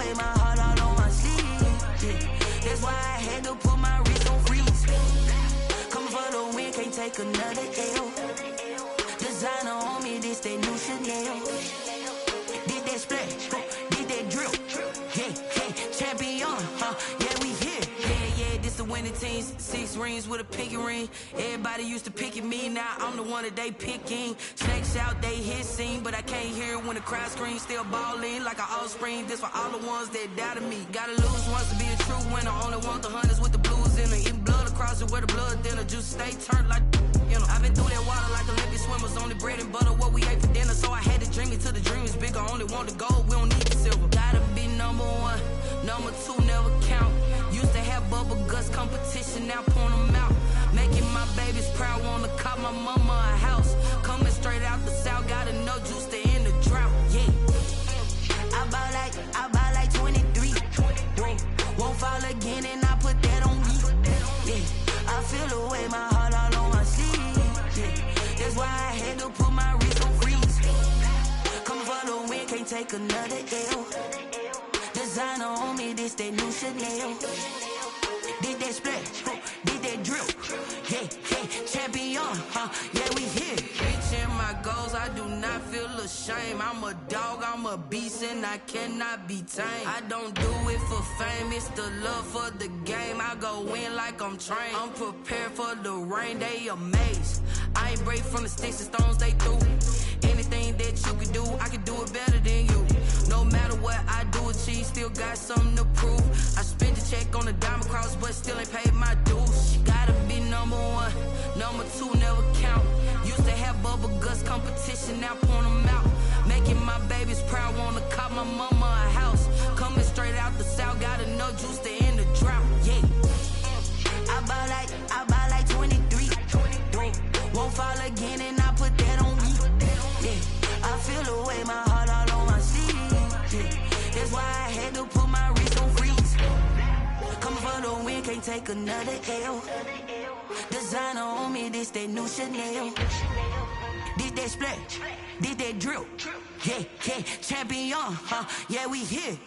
S6: away my heart all on my sleeve. Yeah. That's why I had to put my wrist on freeze. Coming for the win, can't take another L. Designer on me, this that new Chanel. Did that splash, did that drill. Yeah, yeah, champion, yeah, we here. Yeah, this the winning teams. 6 rings with a pinky ring. Everybody used to picking me, now I'm the one that they picking. Snakes out, they hit scene, but I can't hear it when the crowd screams. Still balling like an offspring. This for all the ones that doubted me. Gotta lose once to be a true winner. Only want the hunters with the blues in it. Eating blood across it where the blood dinner. Juice stay turned like, you know. I've been through that water like Olympic swimmers. Only bread and butter, what we ate for dinner. So I had to dream it till the dream is bigger. Only want the gold, we don't need the silver. Gotta be number 1, number 2 never count. Used to have bubble guts competition, now point them out. Making my babies proud, wanna cop my mama a house. Coming straight out the south, gotta know juice to end the drought. Yeah, I bought like 23. Won't fall again, and I put that on me. Yeah, I feel the way my heart all on my sleeve. Yeah, that's why I had to put my wrist on freeze. Coming for the win, can't take another L. Designer on me, this that new Chanel. Did that splash, did that drill. Yeah, yeah, champion, yeah, we here. Reaching my goals, I do not feel ashamed. I'm a dog, I'm a beast, and I cannot be tamed. I don't do it for fame, it's the love for the game. I go in like I'm trained. I'm prepared for the rain, they amazed. I ain't break from the sticks and stones they threw. Anything that you can do, I can do it better than you. No matter what I do achieve, still got something to prove. I spent the check on the diamond cross, but still ain't paid my dues. Gotta be number 1, number 2 never count. Used to have bubble guts competition, now point them out. Making my babies proud, wanna cop my mama a house. Coming straight out the south, gotta know juice to end the drought. Yeah, I bought like 23. Won't fall again, and I put that on me. Yeah, I feel the way my heart all on my sleeve. Yeah, that's why I had to put my wrist on freeze. Coming for the win, can't take another L. Designer on me, this that new Chanel. Did that splash, did that drill. Yeah, yeah, champion, yeah, we here.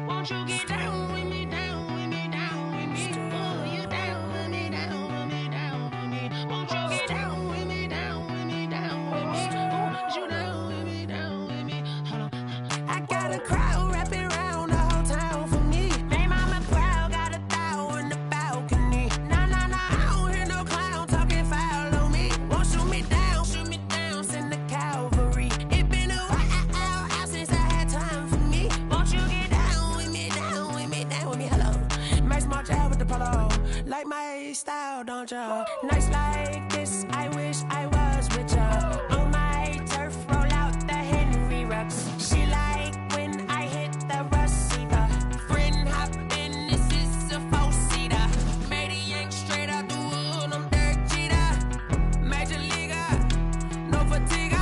S7: Won't you get down with me, down with me, down with me? Oh, you down with me, down with me, down with me. Won't you get down with me, down with me, down with me? Oh, you down with me, down with me? Hold on. I got a crowd wrapping around the whole town for me. Hey, mama proud, got a thou in the balcony. Nah, I don't hear no clown talking foul on me. Won't shoot me down, send the cavalry. It been a while since I had time for me. Won't you get down with me, down with me, down with me? Hello. Max March out with the polo. Like my style, don't y'all? Nights like this, I wish I was with y'all. On my turf, roll out the Henry Rux. She like when I hit the receiver. Friend hop in, this is a 4-seater. Made a yank straight out the wood, I'm Derek Jeter. Major leaguer, no fatigue.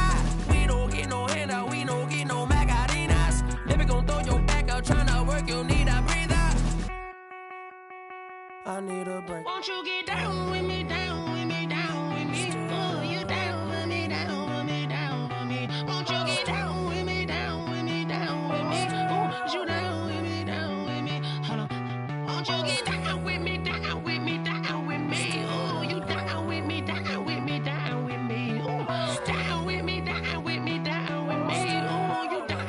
S7: We don't get no handout, we don't get no Macarinas. Never gon' throw your back out, tryna work, you need a breather. I need a break. Won't you get down with me, down with me, down with me? Oh, you down with me, down with me, down with me? Won't you get down with me, down with me, down with me? Oh, you down with me, down with me? Hold on. Won't you get down with me, down with me, down with me? Oh, you down with me, down with me, down with me? Oh, down with me, down with me, down with me? Oh, you down.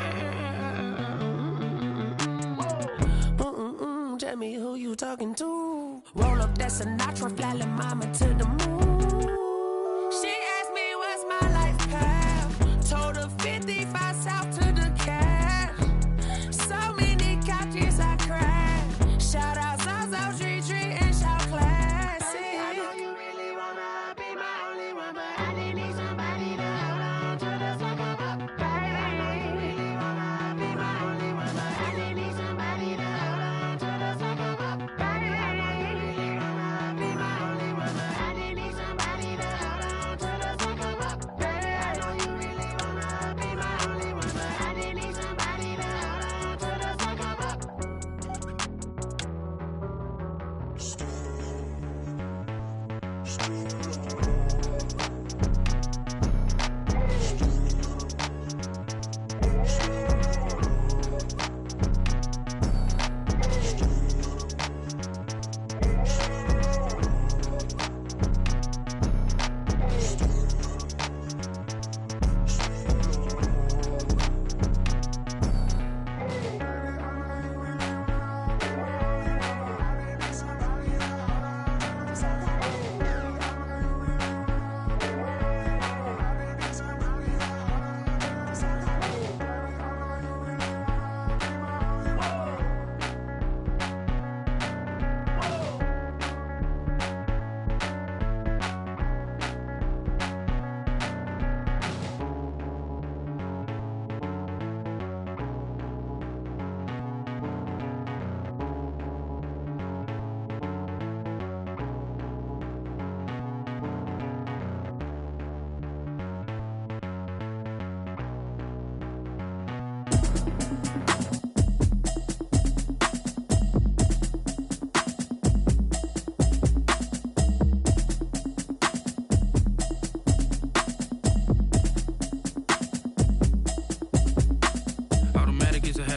S7: Tell me who you talking to. Roll up that Sinatra, fly la mama to the moon. She asked me what's my life path. Told her 55 south to the cat. So many couches I cried. Shout out Zozo, Tree, and shout classic.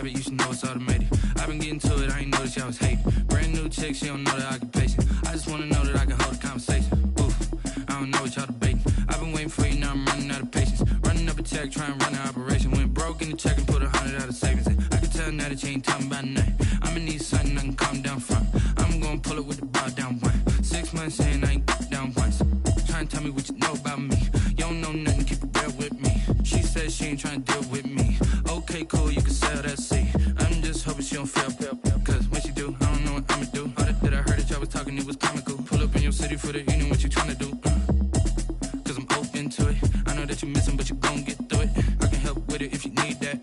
S8: You should know it's automated. I've been getting to it, I ain't noticed y'all was hating. Brand new chick, she don't know the occupation. I just wanna know that I can hold a conversation. Oof, I don't know what y'all debating. I've been waiting for you, now I'm running out of patience. Running up a check, trying to run an operation. Went broke in the check and put 100 out of savings in. I can tell now that you ain't talking about nothing. I'ma need something I can calm down from. I'm gonna pull it with the bar down one. 6 months saying I ain't down once. Trying to tell me what you know about me. You don't know nothing, keep it real with me. She said she ain't trying to deal with me. Okay, cool, you can sell that seat. I'm just hoping she don't fail. Cause when she do, I don't know what I'ma do. All that I heard that y'all was talking, it was comical. Pull up in your city for the evening, what you trying to do? Cause I'm open to it. I know that you're missing, but you gon' get through it. I can help with it if you need that.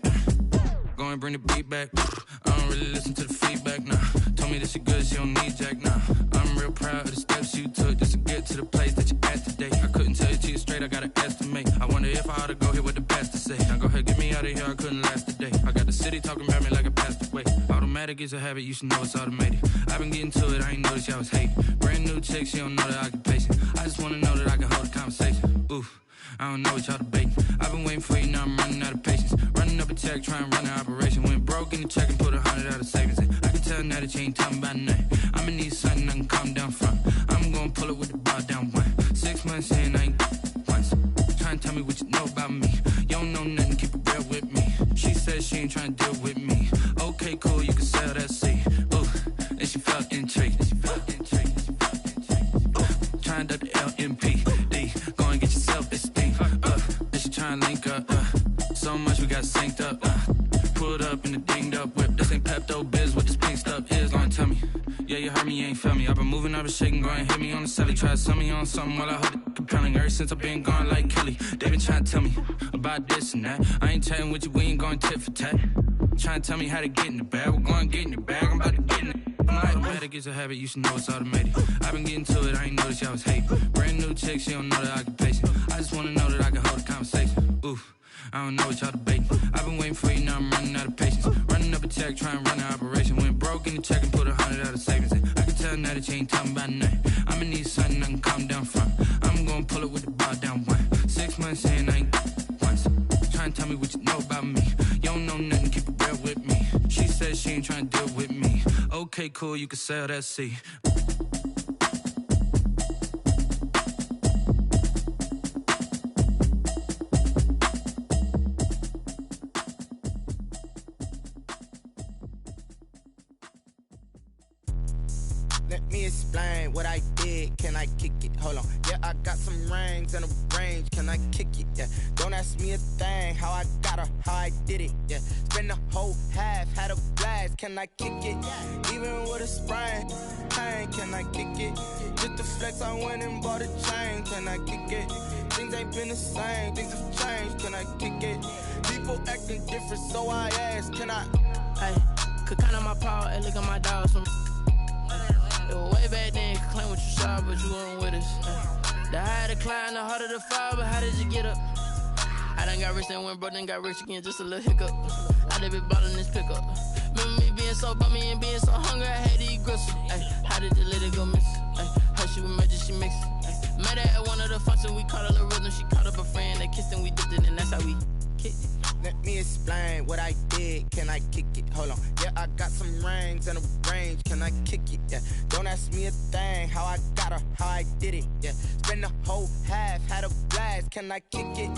S8: Go and bring the beat back. I don't really listen to the feedback, nah. Told me that she good, she don't need jack, nah. I'm real proud of the steps you took just to get to the place that you're at today. I couldn't tell you to you straight, I gotta estimate. I wonder if I ought to go here with the pastor say. Now go ahead, get me out of here, I couldn't last a day. I got the city talking about me like I passed away. Automatic is a habit, you should know it's automated. I've been getting to it, I ain't noticed y'all was hating. Brand new chick, she don't know the occupation. I just wanna know that I can hold a conversation. Oof, I don't know what y'all debating. I've been waiting for you, now I'm running out of patience. Running up a check, trying to run an operation. Went broke in the check and put 100 out of savings in. I can tell now that you ain't talking about nothing. I'ma need something I can calm down from. I'm gonna pull it with the bar down one. 6 months saying I ain't once. Trying to tell me what you know about me. You don't know nothing, keep it real with me. She said she ain't trying to deal with me. Okay, cool, you can sell that seat. Ooh, and she felt intrigued. Trying to the LMPD. Go and get your self-esteem. And she trying to link up. So much we got synced up. Pulled up in the dinged up whip. This ain't Pepto-Biz, what this pink stuff is. Go and tell me. Yeah, you heard me, you ain't felt me. I've been moving, I've been shaking, go and hit me on the celly. Try to sell me on something while I hold it compelling. Ever since I've been gone like Kelly. They been trying to tell me about this and that. I ain't chatting with you, we ain't going tit for tat. Trying to tell me how to get in the bag. We're going to get in the bag, I'm about to get in it. Automatic is a habit, you should know it's automated. I've been getting to it, I ain't noticed y'all was hating. Brand new chick, she don't know the occupation. I just wanna know that I can hold a conversation. Oof, I don't know what y'all debating. I've been waiting for you, now I'm running out of patience. Running up a check, trying to run an operation. Went broke in the check and put 100 out of savings in. I can tell now that you ain't talking about nothing. I'ma need something I can calm down from. I'm gonna pull it with the bar down one. 6 months saying I ain't once. Trying to tell me what you know about me. You don't know nothing, keep it real with me. She said she ain't trying to deal with me. Okay, cool, you can sell that seat.
S9: Let me explain what I did. Can I kick it? Hold on. Yeah, I got some rings and a range. Can I kick it? Yeah. Don't ask me a thing. How I got her, how I did it. Yeah. Spend the whole half, had a blast. Can I kick it? Even with a sprain. Pain, can I kick it? Just to flex, I went and bought a chain. Can I kick it? Things ain't been the same. Things have changed. Can I kick it? People acting different, so I ask. Can I?
S10: Hey, could count on my power and look at my dogs from. It was way back then, could claim what you saw, but you weren't with us. The higher the climb, the harder the fall, but how did you get up? I done got rich, then went broke, then got rich again, just a little hiccup. I done been ballin' this pickup. Remember me being so bummy and being so hungry, I had to eat gristle. Ay, how did the lady go miss? Ay, her she was magic, she mixed. Met her at one of the functions, we caught a little rhythm. She caught up a friend, they kissed and we dipped it, and that's how we kicked it.
S9: Let me explain what I did. Can I kick it? Hold on. Yeah, I got some rings and a range. Can I kick it? Yeah. Don't ask me a thing. How I got her, how I did it. Yeah. Spend the whole half, had a blast. Can I kick it?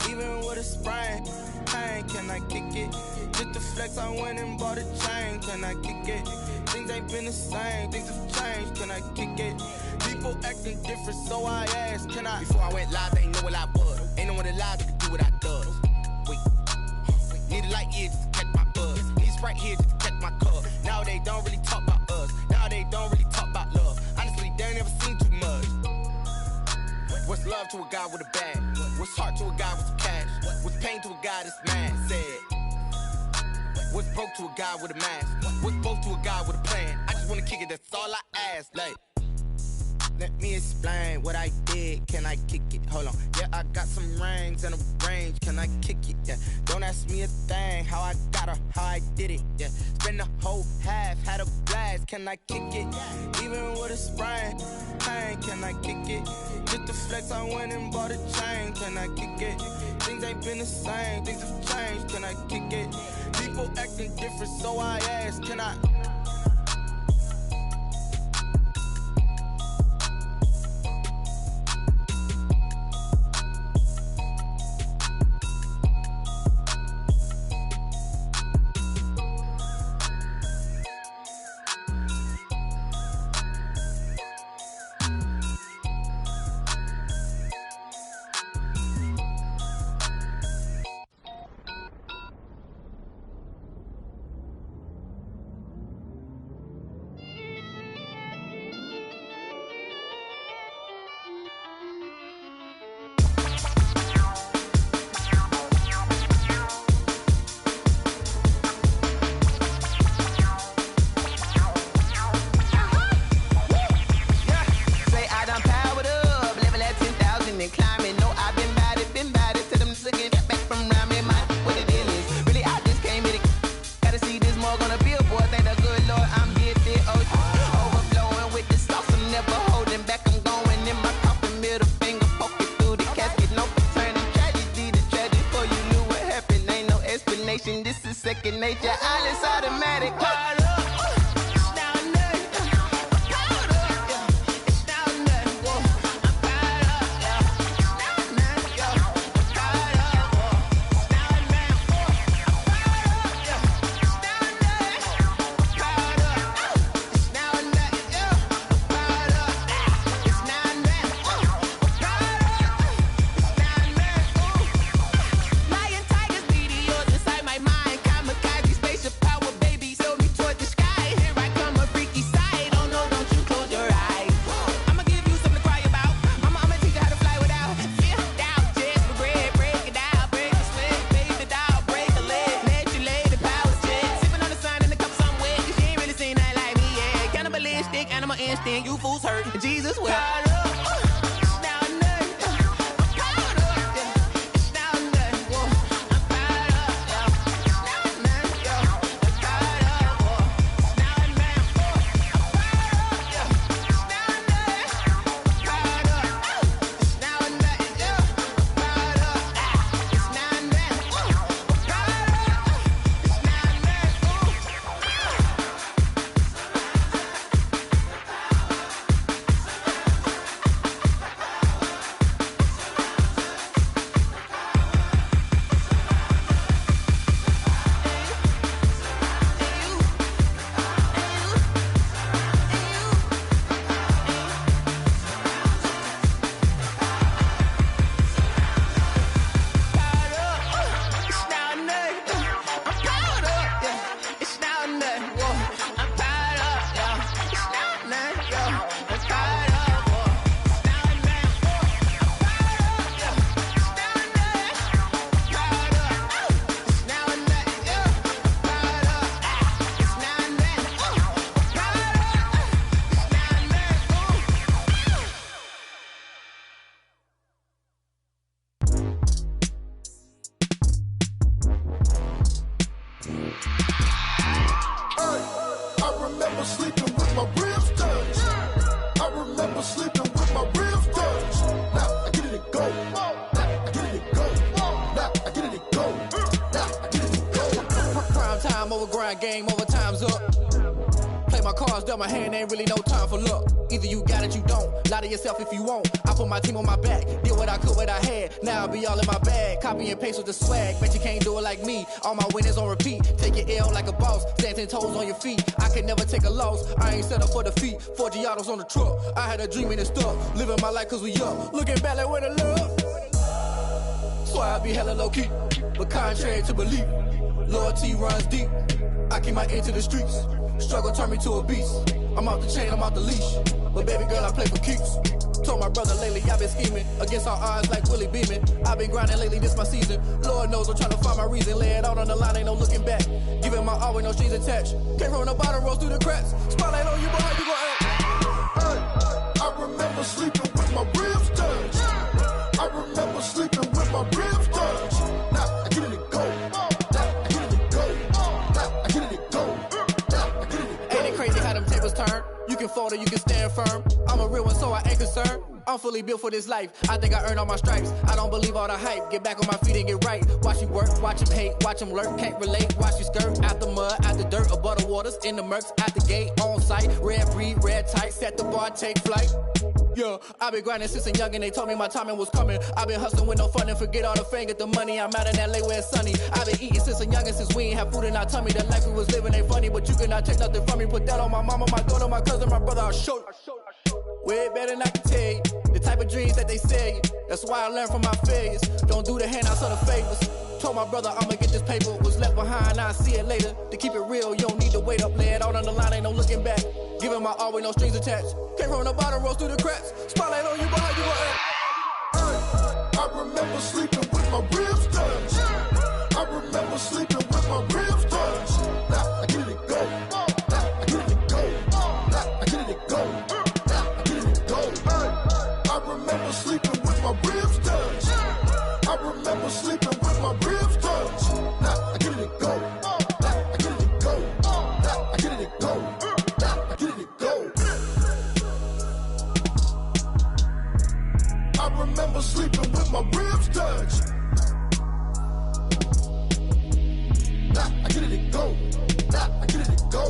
S9: Even with a sprain, pain. Can I kick it? Just to flex, I went and bought a chain. Can I kick it? Things ain't been the same. Things have changed. Can I kick it? People acting different, so I asked. Can I? Before I went live, they ain't know what I was. Ain't no one alive that could do what I does. Need a light year just to catch my buzz. Need Sprite here just to catch my cup. Now they don't really talk about us. Now they don't really talk about love. Honestly, they ain't never seen too much. What's love to a guy with a bag? What's heart to a guy with some cash? What's pain to a guy that's mad? Said. What's broke to a guy with a mask? What's both to a guy with a plan? I just wanna kick it, that's all I ask. Like, let me explain what I did. Can I kick it? Hold on. Yeah, I got some rings and a range. Can I kick it? Yeah. Don't ask me a thing. How I got her, how I did it. Yeah. Spend the whole half, had a blast. Can I kick it? Even with a sprain, pain. Can I kick it? Just to flex, I went and bought a chain. Can I kick it? Things ain't been the same. Things have changed. Can I kick it? People acting different, so I asked. Can I? This is second nature, all is automatic. You fools hurt. Jesus will.
S11: remember sleeping with my ribs touched. I remember sleeping with my ribs touched. it go. I get it go. I get it go. I get it go.
S10: Prime time over grind game, over time's up. Play my cards, dealt my hand, ain't really no time for luck. Either you got it, you don't. Lie to yourself if you won't. I put my team on my back, did what I could, what I had. Now I'll be all in my bag, copy and paste with the swag. Bet you can't do it like me. All my winners on repeat. Take your L like a boss, stand 10 toes on your feet. I can never take a loss. I ain't set up for defeat. 4 Giottos on the truck. I had a dream and it stuck. Living my life cause we up. Looking back like where the love. So I be hella low key, but contrary to belief, loyalty runs deep. I keep my ear to the streets. Struggle turned me to a beast. I'm off the chain, I'm off the leash. But baby girl, I play for keeps. Told my brother lately, I've been scheming against all odds like Willie Beeman. I've been grinding lately, this my season. Lord knows I'm trying to find my reason. Lay it out on the line, ain't no looking back. Giving my all with no strings attached. Came from the bottom, rose through the cracks. Spotlight on you, but how you gon' act?
S11: Hey, I remember sleeping with my ribs touched. I remember sleeping with my ribs touched. Now I get it to go. Now I get it to go. Now I get it to go. Now I get it to go.
S10: Ain't it crazy how them tables turn? You can fold or you can stand firm. I'm a real one, so I ain't concerned. I'm fully built for this life. I think I earned all my stripes. I don't believe all the hype. Get back on my feet and get right. Watch you work, watch him hate, watch him lurk. Can't relate, watch you skirt. Out the mud, out the dirt, above the waters, in the murks, out the gate, on site. Red breed, red tight, set the bar, take flight. Yeah, I been grinding since a young and they told me my timing was coming. I been hustling with no fun and forget all the fame, get the money. I'm out in LA where it's sunny. I been eating since a young and since we ain't have food in our tummy. The life we was living ain't funny, but you cannot take nothing from me. Put that on my mama, my daughter, my cousin, my brother, I'll show you. Way better than I can tell you. The type of dreams that they sell you. That's why I learned from my failures. Don't do the handouts or the favors. Told my brother I'ma get this paper. Was left behind, I'll see it later. To keep it real, you don't need to wait up. Lay it out on the line, ain't no looking back. Giving my all with no strings attached. Came from the bottom, rose through the cracks. Spotlight on you, but how you gon' act?
S11: Hey, I remember sleeping with my ribs touched. I remember sleeping with my ribs touched. Now I get it to go. Now I get it to go. Now I get it to go. Now I get it to go. Hey, I remember sleeping with my ribs touched. I remember sleeping with my ribs touched. Now I get it to go. Now I get it to go. Now I get it to go. Now I get it to go. I remember sleeping with my ribs touched. Now I get it to go. Now I get it to go.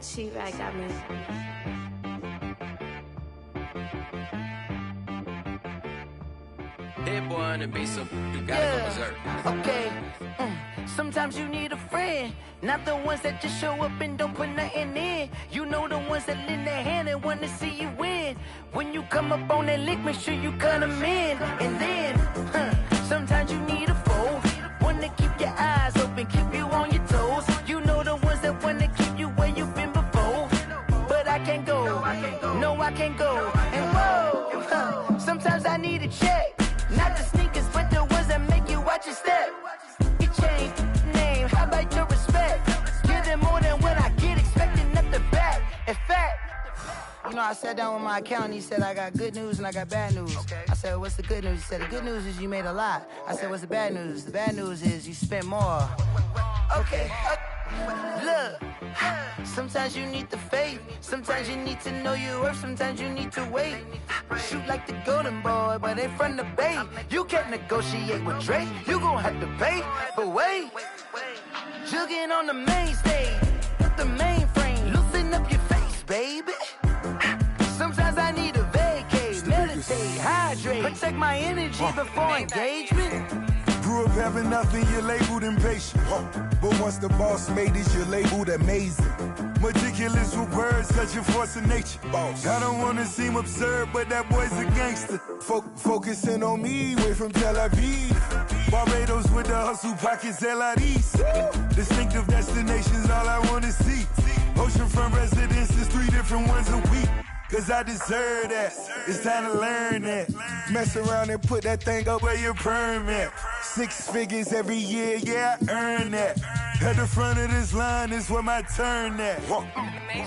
S12: She-Rag got me.
S13: Head boy on the beat, so you gotta go berserk.
S14: Okay. Sometimes you need a friend, not the ones that just show up and don't put nothing in. You know the ones that lend their hand and want to see you win. When you come up on that lick, make sure you cut them in. And then, sometimes you need a foe, one to keep your eyes open, keep you on your toes. You know the ones that want to keep you where you've been before. But I can't go, no I can't go. And whoa, sometimes I need a check. Not the sneakers, but the ones that make you watch your step. You change name, how about your respect? Give them more than what I get, expecting at the back. In fact, you know, I sat down with my accountant, he said, I got good news and I got bad news. I said, what's the good news? He said, the good news is you made a lot. I said, what's the bad news? The bad news is you spent more. Okay, look, sometimes you need the faith, sometimes you need to know your worth, sometimes you need to wait. Shoot like the golden boy, but ain't from the bay. You can't negotiate with Drake, you gon' have to pay. But wait, jugging on the main stage, with the mainframe, loosen up your face, baby. Sometimes I need a vacate, meditate, hydrate, protect my energy before engagement.
S15: Grew up having nothing, you're labeled impatient. But once the boss made it, you're labeled amazing. Meticulous with words, such a force of nature. I don't wanna seem absurd, but that boy's a gangster. Focusing on me, way from Tel Aviv. Barbados with the hustle pockets, LIDs. Distinctive destinations, all I wanna see. Oceanfront residences, 3 different ones a week. Cause I deserve that, it's time to learn that. Mess around and put that thing up where your permit. 6 figures every year, yeah, I earn that. At the front of this line is where my turn at.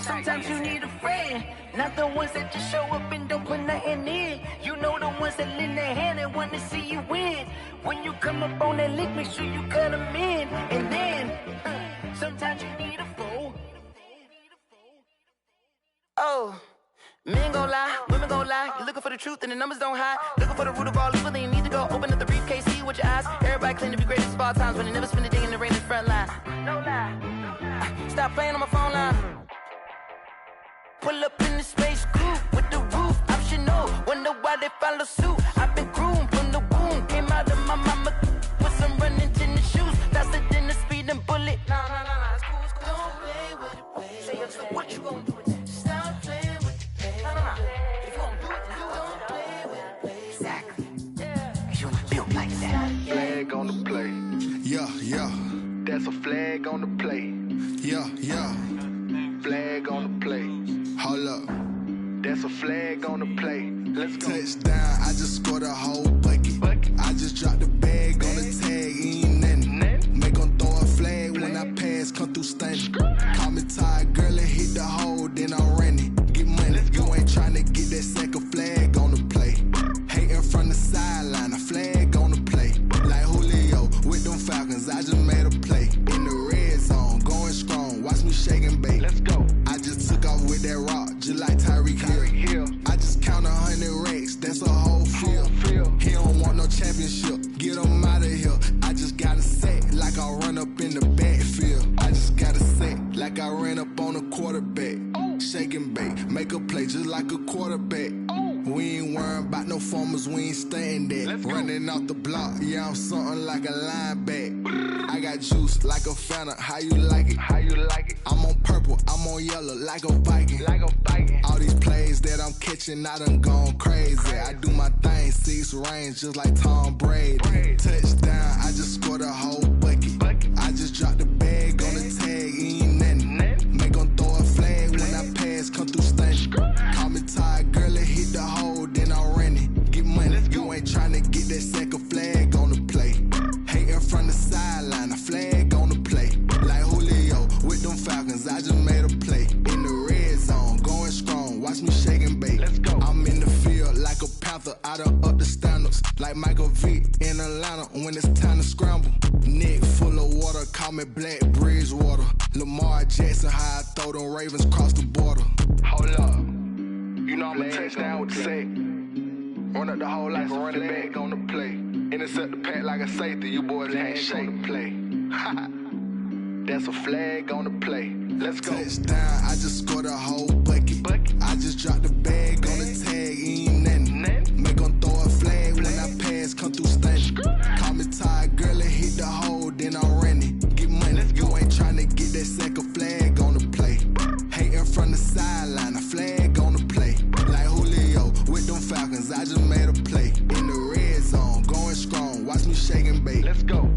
S14: Sometimes you need a friend, not the ones that just show up and don't put nothing in. You know the ones that lend their hand and want to see you win. When you come up on that lick, make sure you cut them in. And then, sometimes you need a foe, know. Men gon' lie, women gon' lie. You looking for the truth and the numbers don't hide. Looking for the root of all evil, then you need to go open up the briefcase, see with your eyes. Everybody claim to be greatest of all times, when they never spend a day in the rain in the front line. No lie. Stop playing on my phone line. Pull up in the space coupe with the roof optional. Wonder why they follow suit. I've been groomed from the womb. Came out of my mama with some running tennis shoes. Faster than the speeding bullet. No, it's cool, it's cool. Don't play with it, baby. Say what you gon' do with it? Stop playing with it, baby. No. If you gon' do it, you don't play with it, baby. Exactly. Cause you ain't built like that.
S16: Flag on the play. Yeah. That's a flag on the play. Yeah. Flag on the play. Hold up. That's a flag on the play. Let's go. Touchdown, I just scored a whole bucket. I just dropped the bag on the tag, ain't nothing. Make them throw a flag when I pass, come through stunning. Call me tired, girl, and hit the hole, then I'm running. Get money, you ain't tryna get that second flag on the play. Hating from the sideline, a flag on the play. Like Julio with them Falcons, I just made a play. In the red zone, going strong, watch me shake and bake. Let's go. I just took off with that rock, just like Tyreek Hill. I just count 100 racks, that's a whole field. He don't want no championship, get him out of here. I just got a set, like I run up in the backfield. I just got a set, like I ran up on a quarterback. Shake and bake, make a play just like a quarterback. We ain't worrying about no formers, we ain't staying there. Running off the block, yeah, I'm something like a linebacker. I got juice like a Fanta, how you like it? I'm on purple, I'm on yellow, like a Viking. All these plays that I'm catching, I done gone crazy. I do my thing, 6 range, just like Tom Brady. Touchdown, I just scored a whole bucket. I just dropped the bag on the tag, ain't nothing. Make them throw a flag when I pass, come through stunning. Call me tired, girl, and hit the hole, then I'm running. Get money, you ain't tryna get that second flag on the play. Hating from the sideline, a flag on the play. Like Julio with them Falcons, I just made a play. In the red zone, going strong, watch me shake and bake. Let's go. I'm in the field like a Panther, I done up the standards. Like Michael Vick in Atlanta when it's time to scramble. Neck full of water, call me Black Bridgewater. Lamar Jackson, how I throw them Ravens cross the border. Hold up. You know I'm a touchdown with the sack. Run up the whole like a running back on the play. Intercept the pack like a safety, you boys ain't shake the play. That's a flag on the play. Let's go. Touchdown, I just scored a whole bucket. I just dropped the bag on the tag, ain't nothing. Make them throw a flag when I pass, come through stunning. Call me tired, girl, and hit the hole, then I'm running. Get money, you ain't tryna get that second flag on the play. Hating from the sideline, a flag on the play. Like Julio with them Falcons, I just made a play. In the red zone, going strong, watch me shake and bake. Let's go.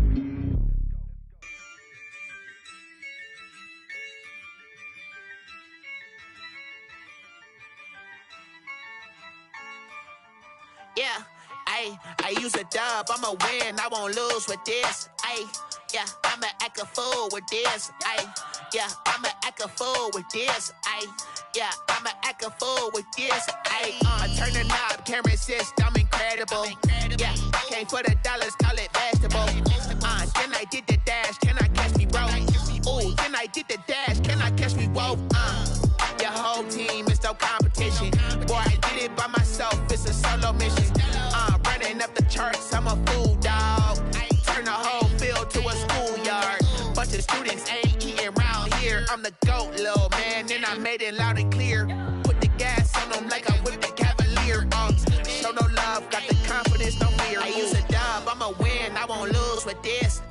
S17: Yeah, I use a dub, I'ma win, I won't lose with this. Yeah, I'ma act a fool with this. Yeah, I'ma act a fool with this. Yeah, I'ma act a fool with this. I turn the knob, camera assist, I'm incredible. Yeah, came for the dollars, call it vegetable. Then I did the dash, can I catch me, bro? Ooh, then I did the dash, can I catch me, whoa? Your whole team is no competition. Boy, I did it by myself, it's a solo mission. Running up the charts, I'm a fool, dog. Turn the whole field to a schoolyard. Bunch of students ain't eating round here. I'm the GOAT, little man, and I made it loud and clear. Put the gas on them like I whipped the Cavalier. Show no love, got the confidence, no fear. I use a dub, I'ma win, I won't lose with this.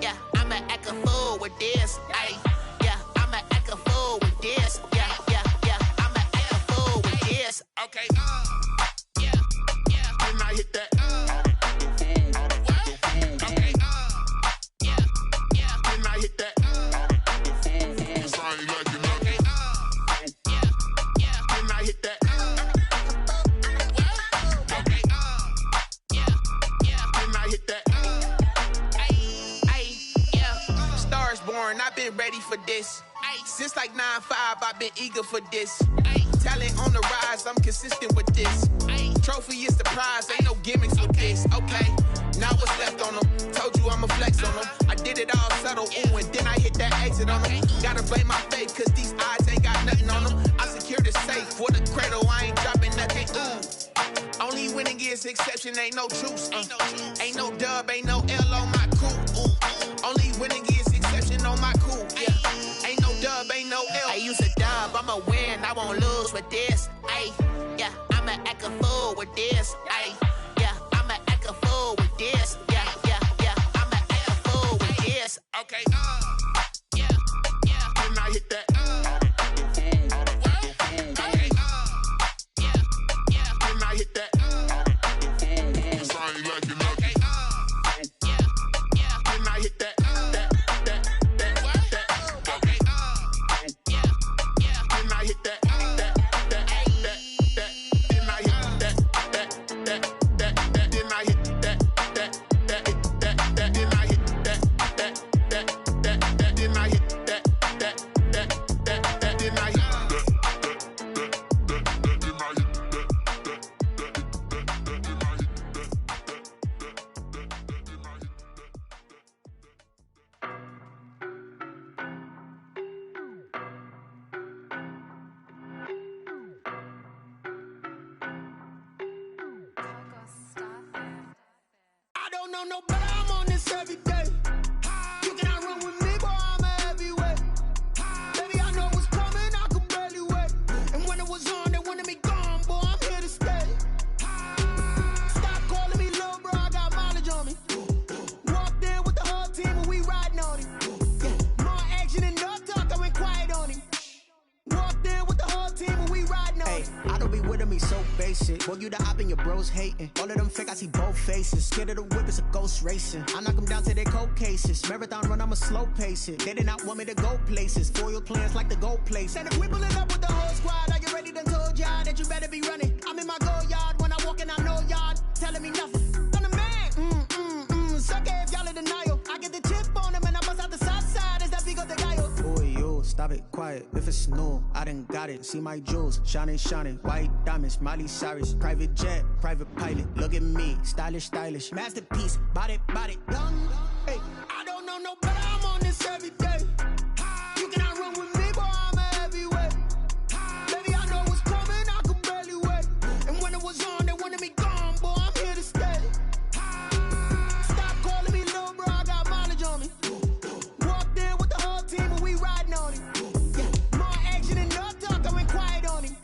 S17: Yeah, I'ma act a fool with this. Yeah, I'ma act a fool with this. Yeah, I'ma act a fool with this. Okay, yeah, and I hit that. Okay, yeah, and I hit that. Cause I ain't like it nothing. Yeah, and I hit that. Okay, yeah, and I hit that. Yeah, stars born, I've been ready for this. Since like 9-5, I've been eager for this. Talent on the rise, I'm consistent with this. Trophy is the prize, ain't no gimmicks with this. Okay, now what's left on them? Told you I'ma flex on them. I did it all subtle, and then I hit that exit on them. Gotta blame my faith, cause these odds ain't got nothing on them. I secured the safe. is exception, ain't no truce. Ain't no dub, ain't no L on my coupe. Only winning is exception on my coupe. Yeah, ain't no dub, ain't no L. I use a dub, I'ma win, I won't lose with this. Ay, yeah, I'ma act a fool with this. Ay, yeah, I'ma act a fool with this. Yeah, yeah, yeah, I'ma act a fool with this. Okay, yeah, yeah. Then I hit that. No, but I'm on this every day. You cannot run with me, boy, I'm a heavyweight. Baby, I know what's coming, I could barely wait. And when it was on, they wanted me gone, boy, I'm here to stay. Stop calling me little bro, I got mileage on me. Walked in with the whole team and we riding on him. More action and no talk, I went quiet on him. Walked in with the whole team and we riding on him.
S18: I don't be with him, he's so basic. Boy, you the op and your bros hating. All of them fake, I see both faces. Scared of the whip, it's a ghost racing. I knock them down to their cold cases. Marathon run, I'ma slow pace it. They did not want me to go places. Foil plans like the gold place. And if we pulling up with the whole squad, are you ready? Done told y'all that you better be running. I'm in my go yard. When I walk in, I know y'all telling me nothing. I'm the man. Suck it if y'all in denial. I get the chip on them and I bust out the south side. Is that big of the guy? Boy, yo, stop it, quiet. If it's new, I done got it. See my jewels, shining, white diamonds, Miley Cyrus, private jet, private pilot. Look at me, stylish, masterpiece, body, young. Hey, I don't know no better. I'm on this every day. You cannot run with me, boy, I'm a heavyweight. Baby, I know what's coming, I could barely wait. And when it was on, they wanted me gone, boy, I'm here to stay. Stop calling me little bro, I got mileage on me. Walked in with the whole team and we riding on him. More action and no talk, I went quiet on him.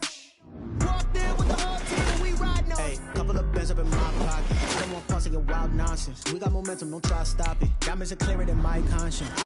S18: Walked in with the whole team and we riding on him. Hey, couple of bands up in my pocket. Don't want fuss and get wild nonsense. We got momentum, don't try to stop it. Diamonds are clearer than my conscience.